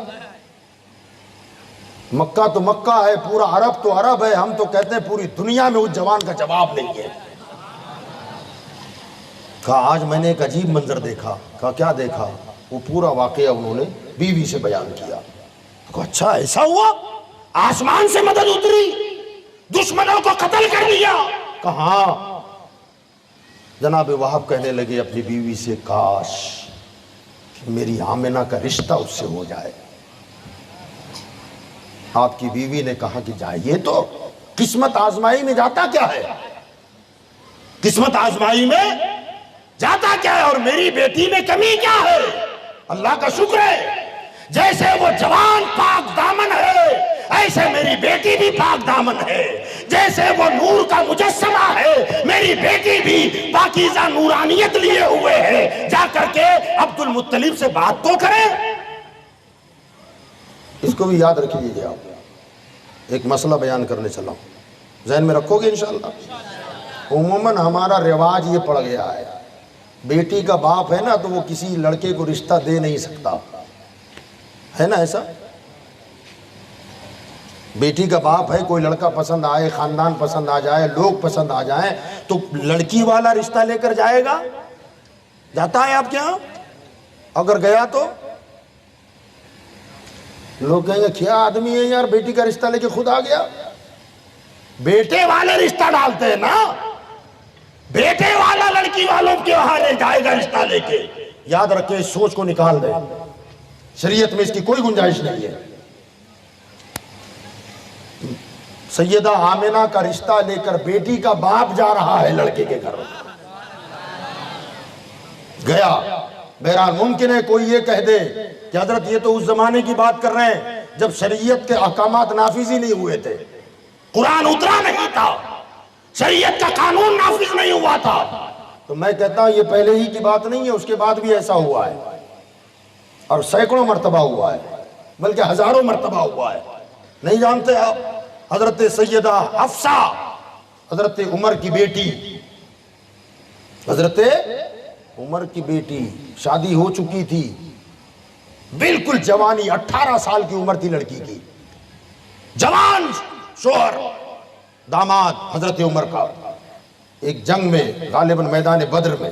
مکہ تو مکہ ہے، پورا عرب تو عرب ہے، ہم تو کہتے ہیں پوری دنیا میں اس جوان کا جواب نہیں ہے۔ کہا آج میں نے ایک عجیب منظر دیکھا۔ کہا کیا دیکھا؟ وہ پورا واقعہ انہوں نے بیوی سے بیان کیا۔ کہا اچھا ایسا ہوا، آسمان سے مدد اتری، دشمنوں کو قتل کر لیا؟ کہا ہاں۔ جناب وہاب کہنے لگے اپنی بیوی سے کاش کہ میری آمنہ کا رشتہ اس سے ہو جائے۔ آپ کی بیوی نے کہا کہ جائیے تو، قسمت آزمائی میں جاتا کیا ہے، قسمت آزمائی میں جاتا کیا ہے، اور میری بیٹی میں کمی کیا ہے؟ اللہ کا شکر ہے، جیسے وہ جوان پاک دامن ہے ایسے میری بیٹی بھی پاک دامن ہے، جیسے وہ نور کا مجسمہ ہے میری بیٹی بھی پاکیزہ نورانیت لیے ہوئے ہے۔ جا کر کے عبد المطلب سے بات تو کریں۔ اس کو بھی یاد رکھیے آپ، ایک مسئلہ بیان کرنے چلا ہوں، ذہن میں رکھو گے انشاءاللہ۔ عموماً ہمارا رواج یہ پڑ گیا ہے، بیٹی کا باپ ہے نا تو وہ کسی لڑکے کو رشتہ دے نہیں سکتا، ہے نا ایسا؟ بیٹی کا باپ ہے، کوئی لڑکا پسند آئے، خاندان پسند آ جائے، لوگ پسند آ جائیں تو لڑکی والا رشتہ لے کر جائے گا؟ جاتا ہے آپ کے یہاں؟ اگر گیا تو لوگ کہیں گے کیا آدمی ہے یار، بیٹی کا رشتہ لے کے خود آ گیا۔ بیٹے والے رشتہ ڈالتے ہیں نا، بیٹے والا لڑکی والوں کے وہاں لے جائے گا رشتہ لے کے۔ یاد رکھیں، اس سوچ کو نکال دیں، شریعت میں اس کی کوئی گنجائش نہیں ہے۔ سیدہ آمنہ کا رشتہ لے کر بیٹی کا باپ جا رہا ہے لڑکے کے گھر، گیا۔ بہرحال ممکن ہے کوئی یہ کہہ دے کہ حضرت یہ تو اس زمانے کی بات کر رہے ہیں جب شریعت کے احکامات نافذ ہی نہیں ہوئے تھے، قرآن اترا نہیں تھا، شریعت کا قانون نافذ نہیں ہوا تھا۔ تو میں کہتا ہوں یہ پہلے ہی کی بات نہیں ہے، اس کے بعد بھی ایسا ہوا ہے، اور سینکڑوں مرتبہ ہوا ہے، بلکہ ہزاروں مرتبہ ہوا ہے۔ نہیں جانتے آپ، حضرت سیدہ حفصہ، حضرت عمر کی بیٹی، حضرت عمر کی بیٹی شادی ہو چکی تھی، بالکل جوانی، 18 سال کی عمر تھی لڑکی کی، جوان شوہر داماد حضرت عمر کا ایک جنگ میں غالباً میدان بدر میں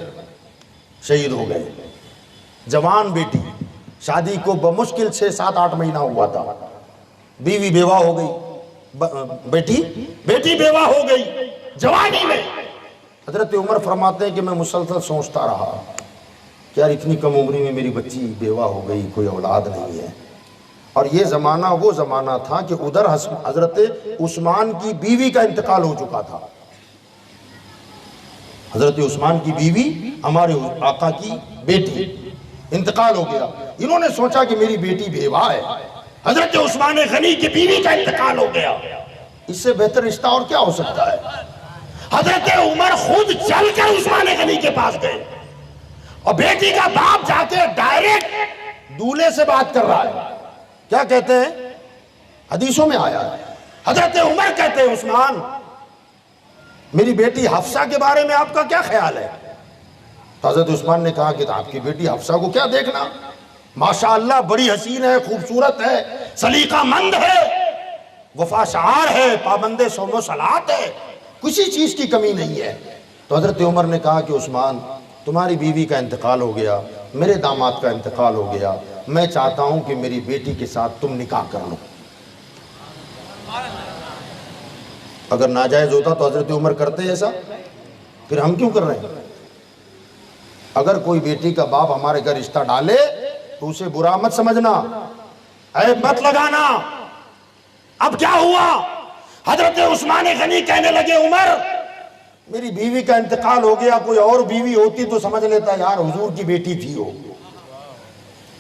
شہید ہو گئے۔ جوان بیٹی، شادی کو بمشکل 6-7-8 مہینہ ہوا تھا، بیوی بیوہ ہو گئی، بیٹی بیوہ ہو گئی جوانی میں۔ حضرت عمر فرماتے ہیں کہ میں مسلسل سوچتا رہا کہ یار اتنی کم عمری میں میری بچی بیوہ ہو گئی، کوئی اولاد نہیں ہے۔ اور یہ زمانہ وہ زمانہ تھا کہ ادھر حضرت عثمان کی بیوی کا انتقال ہو چکا تھا، حضرت عثمان کی بیوی ہمارے آقا کی بیٹی انتقال ہو گیا۔ انہوں نے سوچا کہ میری بیٹی بیوہ ہے، حضرت عثمان غنی کی بیوی کا انتقال ہو گیا، اس سے بہتر رشتہ اور کیا ہو سکتا ہے؟ حضرت عمر خود چل کر عثمان غنی کے پاس گئے، اور بیٹی کا باپ جا کے ڈائریکٹ دولہے سے بات کر رہا ہے۔ کیا کہتے ہیں؟ حدیثوں میں آیا ہے، حضرت عمر کہتے ہیں عثمان میری بیٹی حفصہ کے بارے میں آپ کا کیا خیال ہے؟ حضرت عثمان نے کہا کہ آپ کی بیٹی حفصہ کو کیا دیکھنا، ماشاءاللہ بڑی حسین ہے، خوبصورت ہے، سلیقہ مند ہے، وفا شعار ہے، پابند صوم و صلات ہے، کسی چیز کی کمی نہیں ہے۔ تو حضرت عمر نے کہا کہ عثمان تمہاری بیوی کا انتقال ہو گیا، میرے داماد کا انتقال ہو گیا، میں چاہتا ہوں کہ میری بیٹی کے ساتھ تم نکاح کر لو۔ اگر ناجائز ہوتا تو حضرت عمر کرتے ایسا؟ پھر ہم کیوں کر رہے ہیں؟ اگر کوئی بیٹی کا باپ ہمارے گھر رشتہ ڈالے تو اسے برا مت سمجھنا، عیب مت لگانا۔ اب کیا ہوا؟ حضرت عثمان غنی کہنے لگے عمر میری بیوی کا انتقال ہو گیا، کوئی اور بیوی ہوتی تو سمجھ لیتا یار حضور کی بیٹی تھی وہ،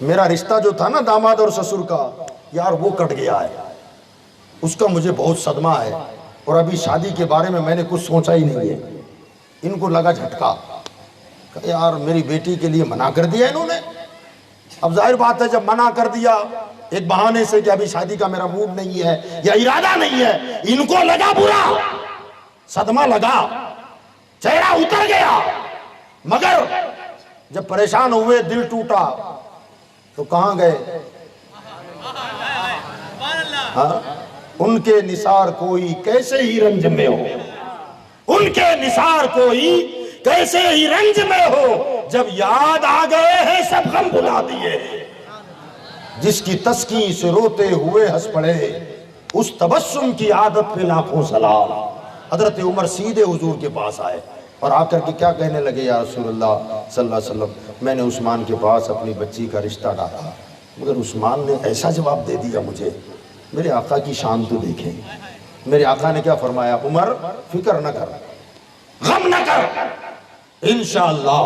میرا رشتہ جو تھا نا داماد اور سسر کا یار وہ کٹ گیا ہے، اس کا مجھے بہت صدمہ ہے، اور ابھی شادی کے بارے میں نے کچھ سوچا ہی نہیں ہے۔ ان کو لگا جھٹکا کہ یار میری بیٹی کے لیے منع کر دیا انہوں نے۔ اب ظاہر بات ہے جب منع کر دیا ایک بہانے سے کہ ابھی شادی کا میرا موڈ نہیں ہے یا ارادہ نہیں ہے، ان کو لگا برا، صدمہ لگا، چہرہ اتر گیا، مگر جب پریشان ہوئے دل ٹوٹا تو کہاں گئے؟ ان کے نثار کوئی کیسے ہی رنج میں ہو، ان کے نثار کوئی کیسے ہی رنج میں ہو، جب یاد آ گئے ہیں سب غم بھلا دیے، جس کی تسکین سے روتے ہوئے ہنس پڑے، اس تبسم کی عادت پہ لاکھوں سلام۔ حضرت عمر سیدھے حضور کے پاس آئے اور آ کر کے کیا کہنے لگے؟ یا رسول اللہ صلی اللہ علیہ وسلم میں نے عثمان کے پاس اپنی بچی کا رشتہ ڈالا، مگر عثمان نے ایسا جواب دے دیا مجھے، میرے آقا کی شان تو دیکھیں۔ میرے آقا نے کیا فرمایا؟ عمر فکر نہ کر، غم نہ کر، انشاءاللہ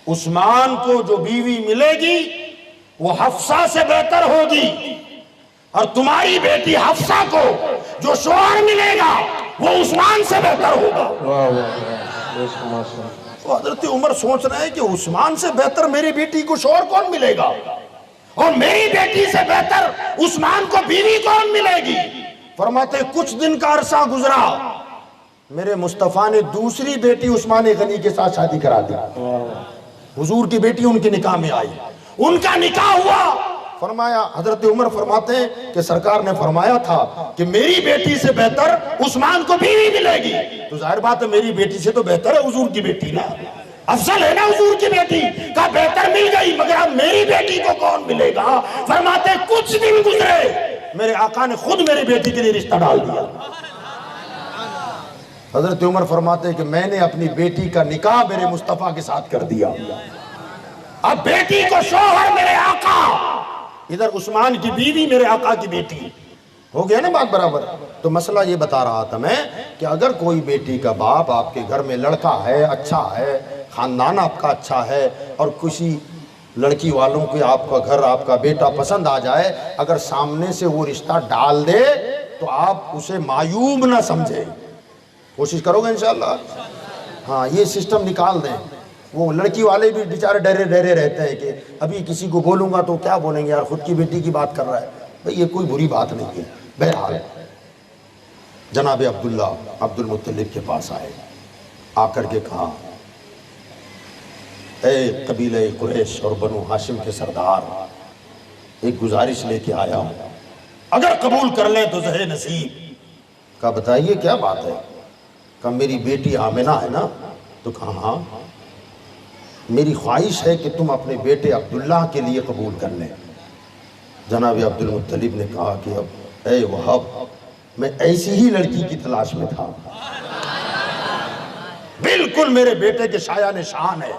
عثمان کو جو بیوی ملے گی وہ حفصہ سے بہتر ہوگی، اور تمہاری بیٹی حفصہ کو جو شوہر ملے گا وہ عثمان سے بہتر ہوگا۔ تو حضرت عمر سوچ رہے ہیں کہ عثمان سے بہتر میری بیٹی کو شوہر کون ملے گا، اور میری بیٹی سے بہتر عثمان کو بیوی کون ملے گی؟ فرماتے کچھ دن کا عرصہ گزرا، میرے مصطفیٰ نے دوسری بیٹی عثمان غنی کے ساتھ شادی کرا دی، حضور کی بیٹی ان کے نکاح میں آئی، ان کا نکاح ہوا۔ فرمایا حضرت عمر فرماتے ہیں کہ سرکار نے فرمایا تھا کہ میری بیٹی سے بہتر عثمان کو بیوی ملے گی، تو ظاہر بات ہے میری بیٹی سے تو بہتر ہے حضور کی بیٹی نا، افضل ہے نا حضور کی بیٹی کا، بہتر مل گئی، مگر اب میری بیٹی کو کون ملے گا؟ فرماتے کچھ دن گزرے، میرے آقا نے خود میری بیٹی کے لیے رشتہ ڈال دیا۔ حضرت عمر فرماتے ہیں کہ میں نے اپنی بیٹی کا نکاح میرے مصطفیٰ کے ساتھ کر دیا، اب بیٹی کو شوہر میرے آقا، ادھر عثمان کی بیوی میرے آقا کی بیٹی، ہو گیا نا بات برابر۔ تو مسئلہ یہ بتا رہا تھا میں کہ اگر کوئی بیٹی کا باپ آپ کے گھر میں لڑکا ہے، اچھا ہے، خاندان آپ کا اچھا ہے، اور کسی لڑکی والوں کے آپ کا گھر آپ کا بیٹا پسند آ جائے، اگر سامنے سے وہ رشتہ ڈال دے تو آپ اسے معیوب نہ سمجھیں، کوشش کرو گے انشاءاللہ۔ ہاں یہ سسٹم نکال دیں، وہ لڑکی والے بھی بیچارے ڈرے رہتے ہیں کہ ابھی کسی کو بولوں گا تو کیا بولیں گے، یار خود کی بیٹی کی بات کر رہا ہے، بھئی یہ کوئی بری بات نہیں ہے۔ بہرحال جناب عبداللہ عبد المطلب کے پاس آئے، آ کر کے کہا اے قبیلہ قریش اور بنو ہاشم کے سردار، ایک گزارش لے کے آیا ہوں، اگر قبول کر لیں تو زہے نصیب۔ کہا بتائیے کیا بات ہے؟ کہا میری بیٹی آمنہ ہے نا؟ تو کہا ہاں، میری خواہش ہے کہ تم اپنے بیٹے عبداللہ کے لیے قبول کر لیں۔ جناب عبد المطلب نے کہا کہ اب اے وہب میں ایسی ہی لڑکی کی تلاش میں تھا، بالکل میرے بیٹے کے شایان نشان ہے،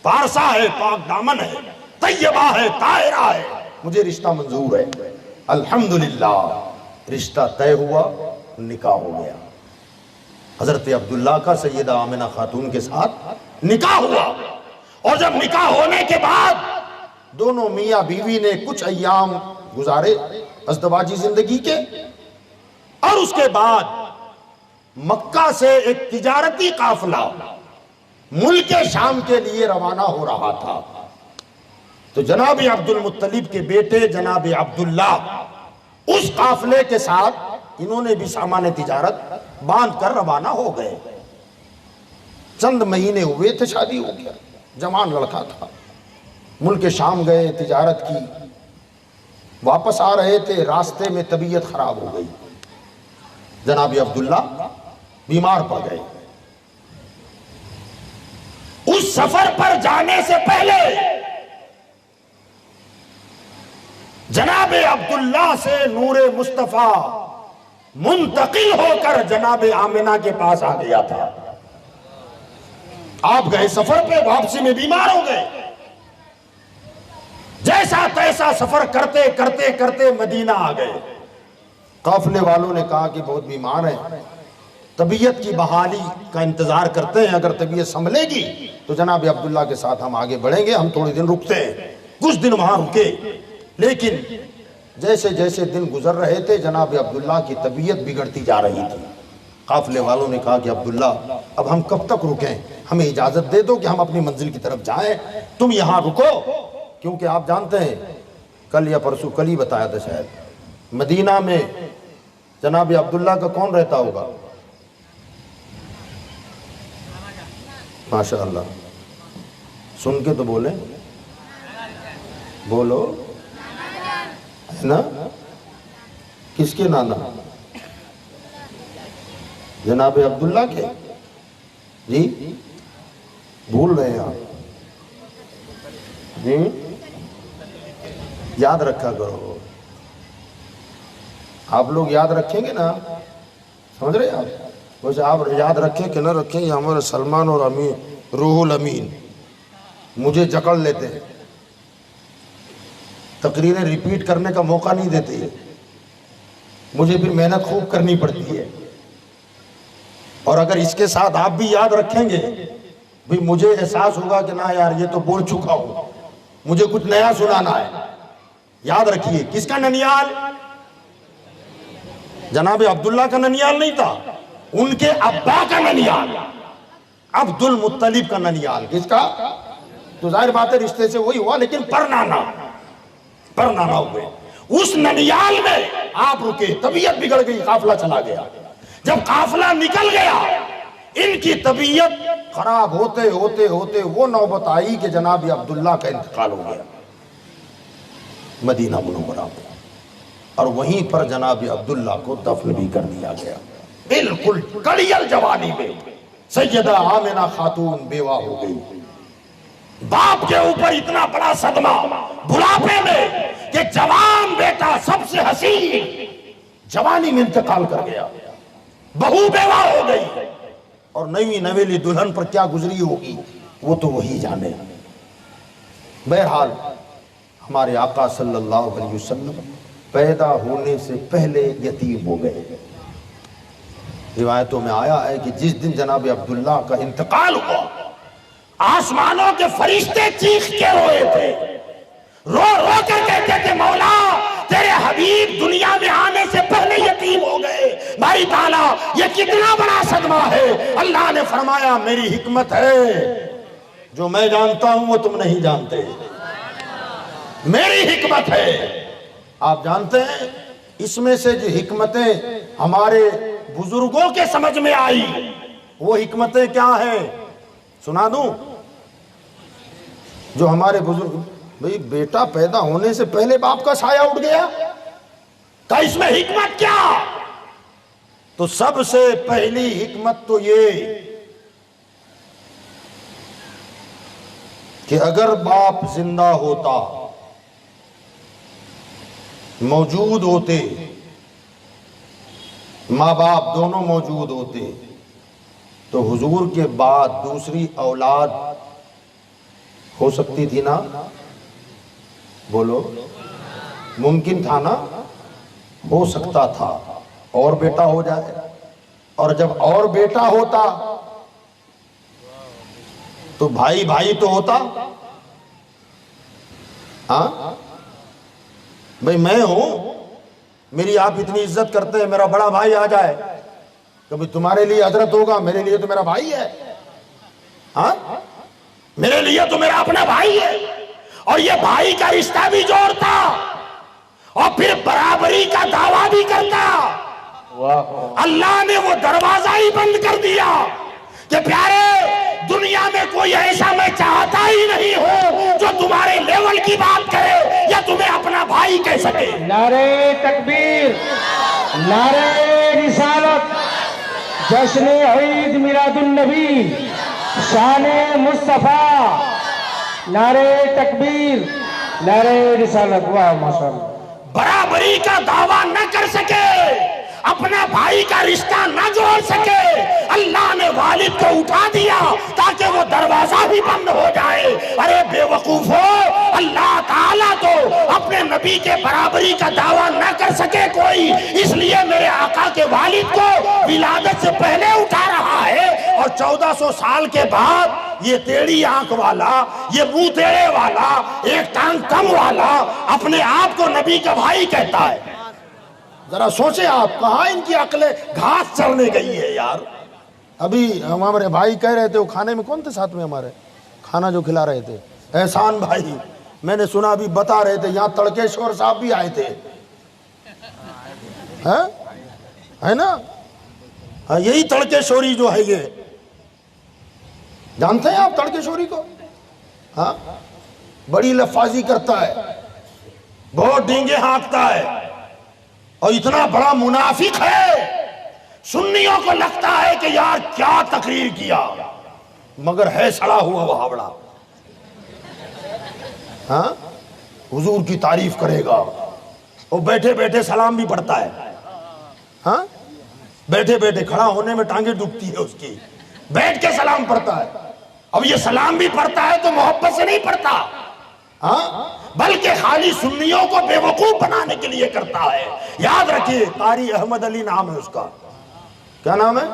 پارسا ہے، پاک دامن ہے، طیبہ ہے، طاہرہ ہے، مجھے رشتہ منظور ہے۔ الحمدللہ رشتہ طے ہوا، نکاح ہو گیا۔ حضرت عبداللہ کا سیدہ آمنہ خاتون کے ساتھ نکاح ہوا، اور جب نکاح ہونے کے بعد دونوں میاں بیوی نے کچھ ایام گزارے ازدواجی زندگی کے، اور اس کے بعد مکہ سے ایک تجارتی قافلہ ملک شام کے لیے روانہ ہو رہا تھا، تو جناب عبد المطلب کے بیٹے جناب عبداللہ اس قافلے کے ساتھ انہوں نے بھی سامان تجارت باندھ کر روانہ ہو گئے۔ چند مہینے ہوئے تھے شادی ہو گیا، جوان لڑکا تھا، ملک شام گئے، تجارت کی، واپس آ رہے تھے، راستے میں طبیعت خراب ہو گئی، جناب عبداللہ بیمار پڑ گئے۔ اس سفر پر جانے سے پہلے جناب عبداللہ سے نور مصطفیٰ منتقل ہو کر جناب آمنہ کے پاس آ گیا تھا. آپ گئے سفر پہ, واپسی میں بیمار ہو گئے. جیسا تیسا سفر کرتے کرتے کرتے مدینہ آ گئے. قافلے والوں نے کہا کہ بہت بیمار ہیں, طبیعت کی بحالی کا انتظار کرتے ہیں, اگر طبیعت سنبھلے گی تو جناب عبداللہ کے ساتھ ہم آگے بڑھیں گے, ہم تھوڑے دن رکتے ہیں. کچھ دن وہاں رکے, لیکن جیسے جیسے دن گزر رہے تھے جناب عبداللہ کی طبیعت بگڑتی جا رہی تھی. قافلے والوں نے کہا کہ عبداللہ اب ہم کب تک رکیں, ہمیں اجازت دے دو کہ ہم اپنی منزل کی طرف جائیں, تم یہاں رکو. کیونکہ آپ جانتے ہیں, کل یا پرسوں کل ہی بتایا تھا شاید, مدینہ میں جناب عبداللہ کا کون رہتا ہوگا؟ ماشاءاللہ, سن کے تو بولیں, بولو ہے نا. کس کے نانا؟ جناب عبداللہ کے. جی بھول رہے ہیں آپ جی, یاد رکھا کرو. آپ لوگ یاد رکھیں گے نا, سمجھ رہے آپ؟ ویسے آپ یاد رکھیں کہ نہ رکھیں, یہ ہمارے سلمان اور امین روح الامین مجھے جکڑ لیتے ہیں, تقریریں ریپیٹ کرنے کا موقع نہیں دیتے, مجھے پھر محنت خوب کرنی پڑتی ہے. اور اگر اس کے ساتھ آپ بھی یاد رکھیں گے بھی مجھے احساس ہوگا کہ نہ یار یہ تو بول چکا ہوں, مجھے کچھ نیا سنانا ہے. یاد رکھیے, کس کا ننیال؟ جناب عبداللہ کا ننیال نہیں تھا, ان کے ابا کا ننیال, عبد المطلب کا ننیال. کس کا؟ تو ظاہر بات ہے رشتے سے وہی ہوا, لیکن پر نانا ہوئے. اس ننیال میں آپ رکے, طبیعت بگڑ گئی, قافلہ چلا گیا. جب قافلہ نکل گیا, ان کی طبیعت خراب ہوتے ہوتے ہوتے وہ نوبت آئی کہ جناب عبداللہ کا انتقال ہو گیا مدینہ منورہ میں, اور وہیں پر جناب عبداللہ کو دفن بھی کر دیا گیا. بالکل کڑیل جوانی میں سیدہ آمنہ خاتون بیوہ ہو گئی. باپ کے اوپر اتنا بڑا صدمہ بڑھاپے میں کہ جوان بیٹا سب سے حسین جوانی میں انتقال کر گیا, بہو بیوہ ہو گئی, اور نئی نویلی دلہن پر کیا گزری ہوگی وہ تو وہی جانے. بہرحال ہمارے آقا صلی اللہ علیہ وسلم پیدا ہونے سے پہلے یتیم ہو گئے. روایتوں میں آیا ہے کہ جس دن جناب عبداللہ کا انتقال ہوا, آسمانوں کے فرشتے چیخ کے روئے تھے, رو رو کر کہتے تھے مولا تیرے حبیب دنیا میں آنے سے پہلے یتیم ہو گئے, بھائی تعالیٰ یہ کتنا بڑا صدمہ ہے. اللہ نے فرمایا میری حکمت ہے, جو میں جانتا ہوں وہ تم نہیں جانتے, میری حکمت ہے. آپ جانتے ہیں اس میں سے جو حکمتیں ہمارے بزرگوں کے سمجھ میں آئی, وہ حکمتیں کیا ہیں سنا دوں؟ جو ہمارے بزرگ, بھئی بیٹا پیدا ہونے سے پہلے باپ کا سایہ اٹھ گیا, تو اس میں حکمت کیا؟ تو سب سے پہلی حکمت تو یہ کہ اگر باپ زندہ ہوتا, موجود ہوتے, ماں باپ دونوں موجود ہوتے, تو حضور کے بعد دوسری اولاد ہو سکتی تھی نا؟ بولو, ممکن تھا نا؟ ہو سکتا تھا, اور بیٹا ہو جائے. اور جب اور بیٹا ہوتا تو بھائی بھائی تو ہوتا. ہاں بھئی میں ہوں, میری آپ اتنی عزت کرتے ہیں, میرا بڑا بھائی آ جائے, کبھی تمہارے لیے حضرت ہوگا, میرے لیے تو میرا بھائی ہے. ہاں میرے لیے تو میرا اپنا بھائی ہے, اور یہ بھائی کا رشتہ بھی جوڑتا, اور پھر برابری کا دعویٰ بھی کرتا. اللہ نے وہ دروازہ ہی بند کر دیا کہ پیارے دنیا میں کوئی ایسا میں چاہتا ہی نہیں ہوں جو تمہارے لیول کی بات کرے یا تمہیں اپنا بھائی کہہ سکے. نعرہ تکبیر, نعرہ رسالت, جشن عید میلاد النبی شان مصطفیٰ، نعرہ تکبیر، نعرہ رسالت، واہ ماشاءاللہ۔ برابری کا دعویٰ نہ کر سکے، اپنے بھائی کا رشتہ نہ جوڑ سکے، اللہ نے والد کو اٹھا دیا تاکہ وہ دروازہ بھی بند ہو جائے۔ ارے بے وقوفو، اللہ تعالیٰ تو اپنے نبی کے برابری کا دعویٰ نہ کر سکے کوئی، اس لیے میرے آقا کے والد کو ولادت سے پہلے اٹھا رہا ہے، اور 1400 سال کے بعد یہ ٹیڑھی آنکھ والا، یہ منہ ٹیڑھے والا، ایک ٹانگ کم والا اپنے آپ کو نبی کا بھائی کہتا ہے۔ ذرا سوچیں آپ، کہاں ان کی عقلیں گھاس چرنے گئی ہے یار۔ ابھی ہمارے بھائی کہہ رہے تھے، وہ کھانے میں کون تھے ساتھ میں ہمارے، کھانا جو کھلا رہے تھے، احسان بھائی، میں نے سنا ابھی بتا رہے تھے یہاں تڑکیشور صاحب بھی آئے تھے، ہے نا؟ یہی تڑکیشوری جو ہے، یہ جانتے ہیں آپ تڑکیشوری کو؟ ہاں، بڑی لفاظی کرتا ہے، بہت ڈینگے ہانکتا ہے، اور اتنا بڑا منافق ہے، سنیوں کو لگتا ہے کہ یار کیا تقریر کیا، مگر ہے سڑا ہوا وہ ہاوڑا۔ ہاں، حضور کی تعریف کرے گا، وہ بیٹھے بیٹھے سلام بھی پڑھتا ہے، ہاں، بیٹھے بیٹھے، کھڑا ہونے میں ٹانگیں ڈوبتی ہے اس کی، بیٹھ کے سلام پڑھتا ہے۔ اب یہ سلام بھی پڑھتا ہے تو محبت سے نہیں پڑھتا، ہاں، بلکہ خالی سنیوں کو بے وقوف بنانے کے لیے کرتا ہے۔ یاد رکھیے، قاری احمد علی نام ہے اس کا، کیا نام ہے؟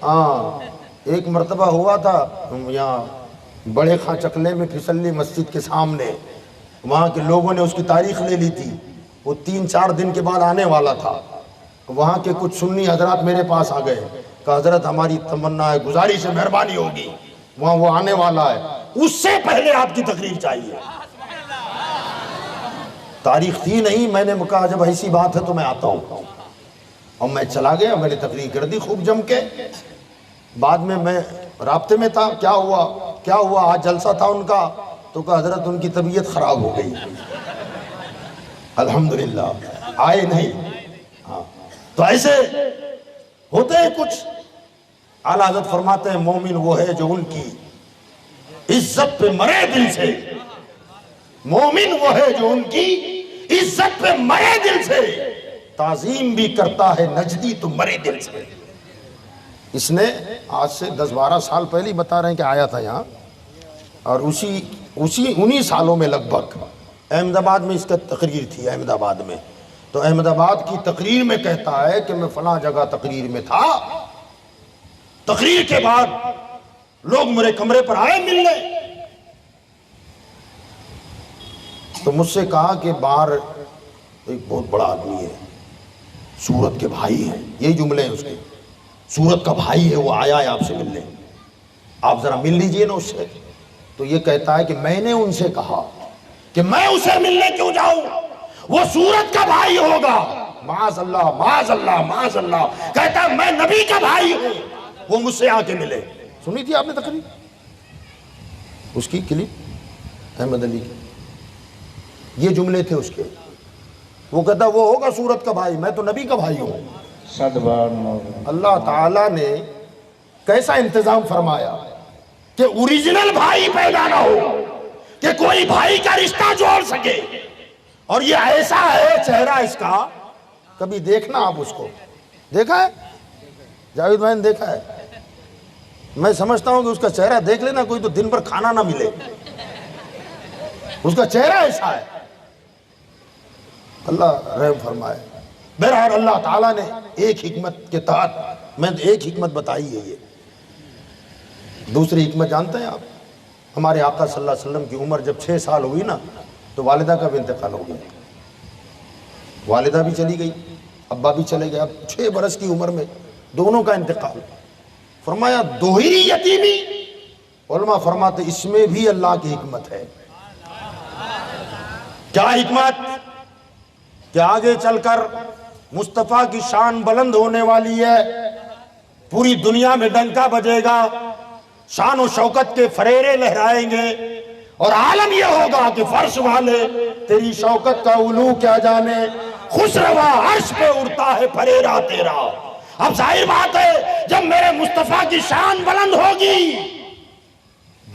ہاں، ایک مرتبہ ہوا تھا یہاں بڑے خاں چکلے میں پھسلی مسجد کے سامنے، وہاں کے لوگوں نے اس کی تاریخ لے لی تھی، وہ 3-4 دن کے بعد آنے والا تھا۔ وہاں کے کچھ سنی حضرات میرے پاس آ گئے کہ حضرت ہماری تمنا ہے، گزارش ہے، مہربانی ہوگی، وہاں وہ آنے والا ہے، اس سے پہلے آپ کی تقریر چاہیے۔ تاریخ تھی نہیں، میں نے کہا جب ایسی بات ہے تو میں آتا ہوں، اور میں چلا گیا، میں نے تقریر کر دی خوب جم کے۔ بعد میں رابطے میں تھا، کیا ہوا آج جلسہ تھا ان کا، تو کہا حضرت ان کی طبیعت خراب ہو گئی، الحمدللہ آئے نہیں۔ ہاں، تو ایسے ہوتے ہیں کچھ۔ اعلیٰ حضرت فرماتے ہیں مومن وہ ہے جو ان کی عزت پہ مرے دل سے، مومن وہ ہے جو ان کی عزت پہ مرے دل سے، تعظیم بھی کرتا ہے نجدی تو مرے دل سے۔ اس نے آج سے 10-12 سال پہلے بتا رہے ہیں کہ آیا تھا یہاں، اور انہی سالوں میں لگ بھگ احمد آباد میں اس کا تقریر تھی، احمد آباد میں، تو احمد آباد کی تقریر میں کہتا ہے کہ میں فلاں جگہ تقریر میں تھا، تقریر کے بعد لوگ میرے کمرے پر آئے ملنے، تو مجھ سے کہا کہ باہر ایک بہت بڑا آدمی ہے، سورت کے بھائی ہیں، یہی جملے ہیں اس کے، سورت کا بھائی ہے، وہ آیا ہے آپ سے ملنے، آپ ذرا مل لیجئے نا اس سے۔ تو یہ کہتا ہے کہ میں نے ان سے کہا کہ میں اسے ملنے کیوں جاؤں، وہ سورت کا بھائی ہوگا، معاذ اللہ معاذ اللہ معاذ اللہ، کہتا ہے میں نبی کا بھائی ہوں، وہ مجھ سے آ کے ملے۔ سنی تھی آپ نے تقریر اس کی کلپ احمد علی کی، یہ جملے تھے اس کے، وہ کہتا وہ ہوگا سورت کا بھائی، میں تو نبی کا بھائی ہوں۔ صد بار اللہ تعالیٰ نے کیسا انتظام فرمایا کہ اوریجنل بھائی پیدا نہ ہو، کہ کوئی بھائی کا رشتہ جوڑ سکے، اور یہ ایسا ہے چہرہ اس کا، کبھی دیکھنا آپ اس کو، دیکھا ہے جاوید بھائی نے دیکھا ہے؟ میں سمجھتا ہوں کہ اس کا چہرہ دیکھ لینا کوئی تو دن بھر کھانا نہ ملے، اس کا چہرہ ایسا ہے، اللہ رحم فرمائے۔ بہرحال اللہ تعالیٰ نے ایک حکمت کے تحت، میں ایک حکمت بتائی ہے، یہ دوسری حکمت جانتے ہیں آپ؟ ہمارے آقا صلی اللہ علیہ وسلم کی عمر جب 6 سال ہوئی نا، تو والدہ کا بھی انتقال ہو گیا، والدہ بھی چلی گئی، ابا بھی چلے گئے، اب 6 برس کی عمر میں دونوں کا انتقال۔ فرمایا دوہری یتیمی، علماء فرماتے اس میں بھی اللہ کی حکمت ہے۔ کیا حکمت؟ کہ آگے چل کر مصطفیٰ کی شان بلند ہونے والی ہے، پوری دنیا میں ڈنکا بجے گا، شان و شوکت کے فریرے لہرائیں گے، اور عالم یہ ہوگا کہ فرش والے تیری شوکت کا علو کیا جانے، خوش روا عرش پہ اڑتا ہے فریرا تیرا۔ اب ظاہر بات ہے جب میرے مصطفیٰ کی شان بلند ہوگی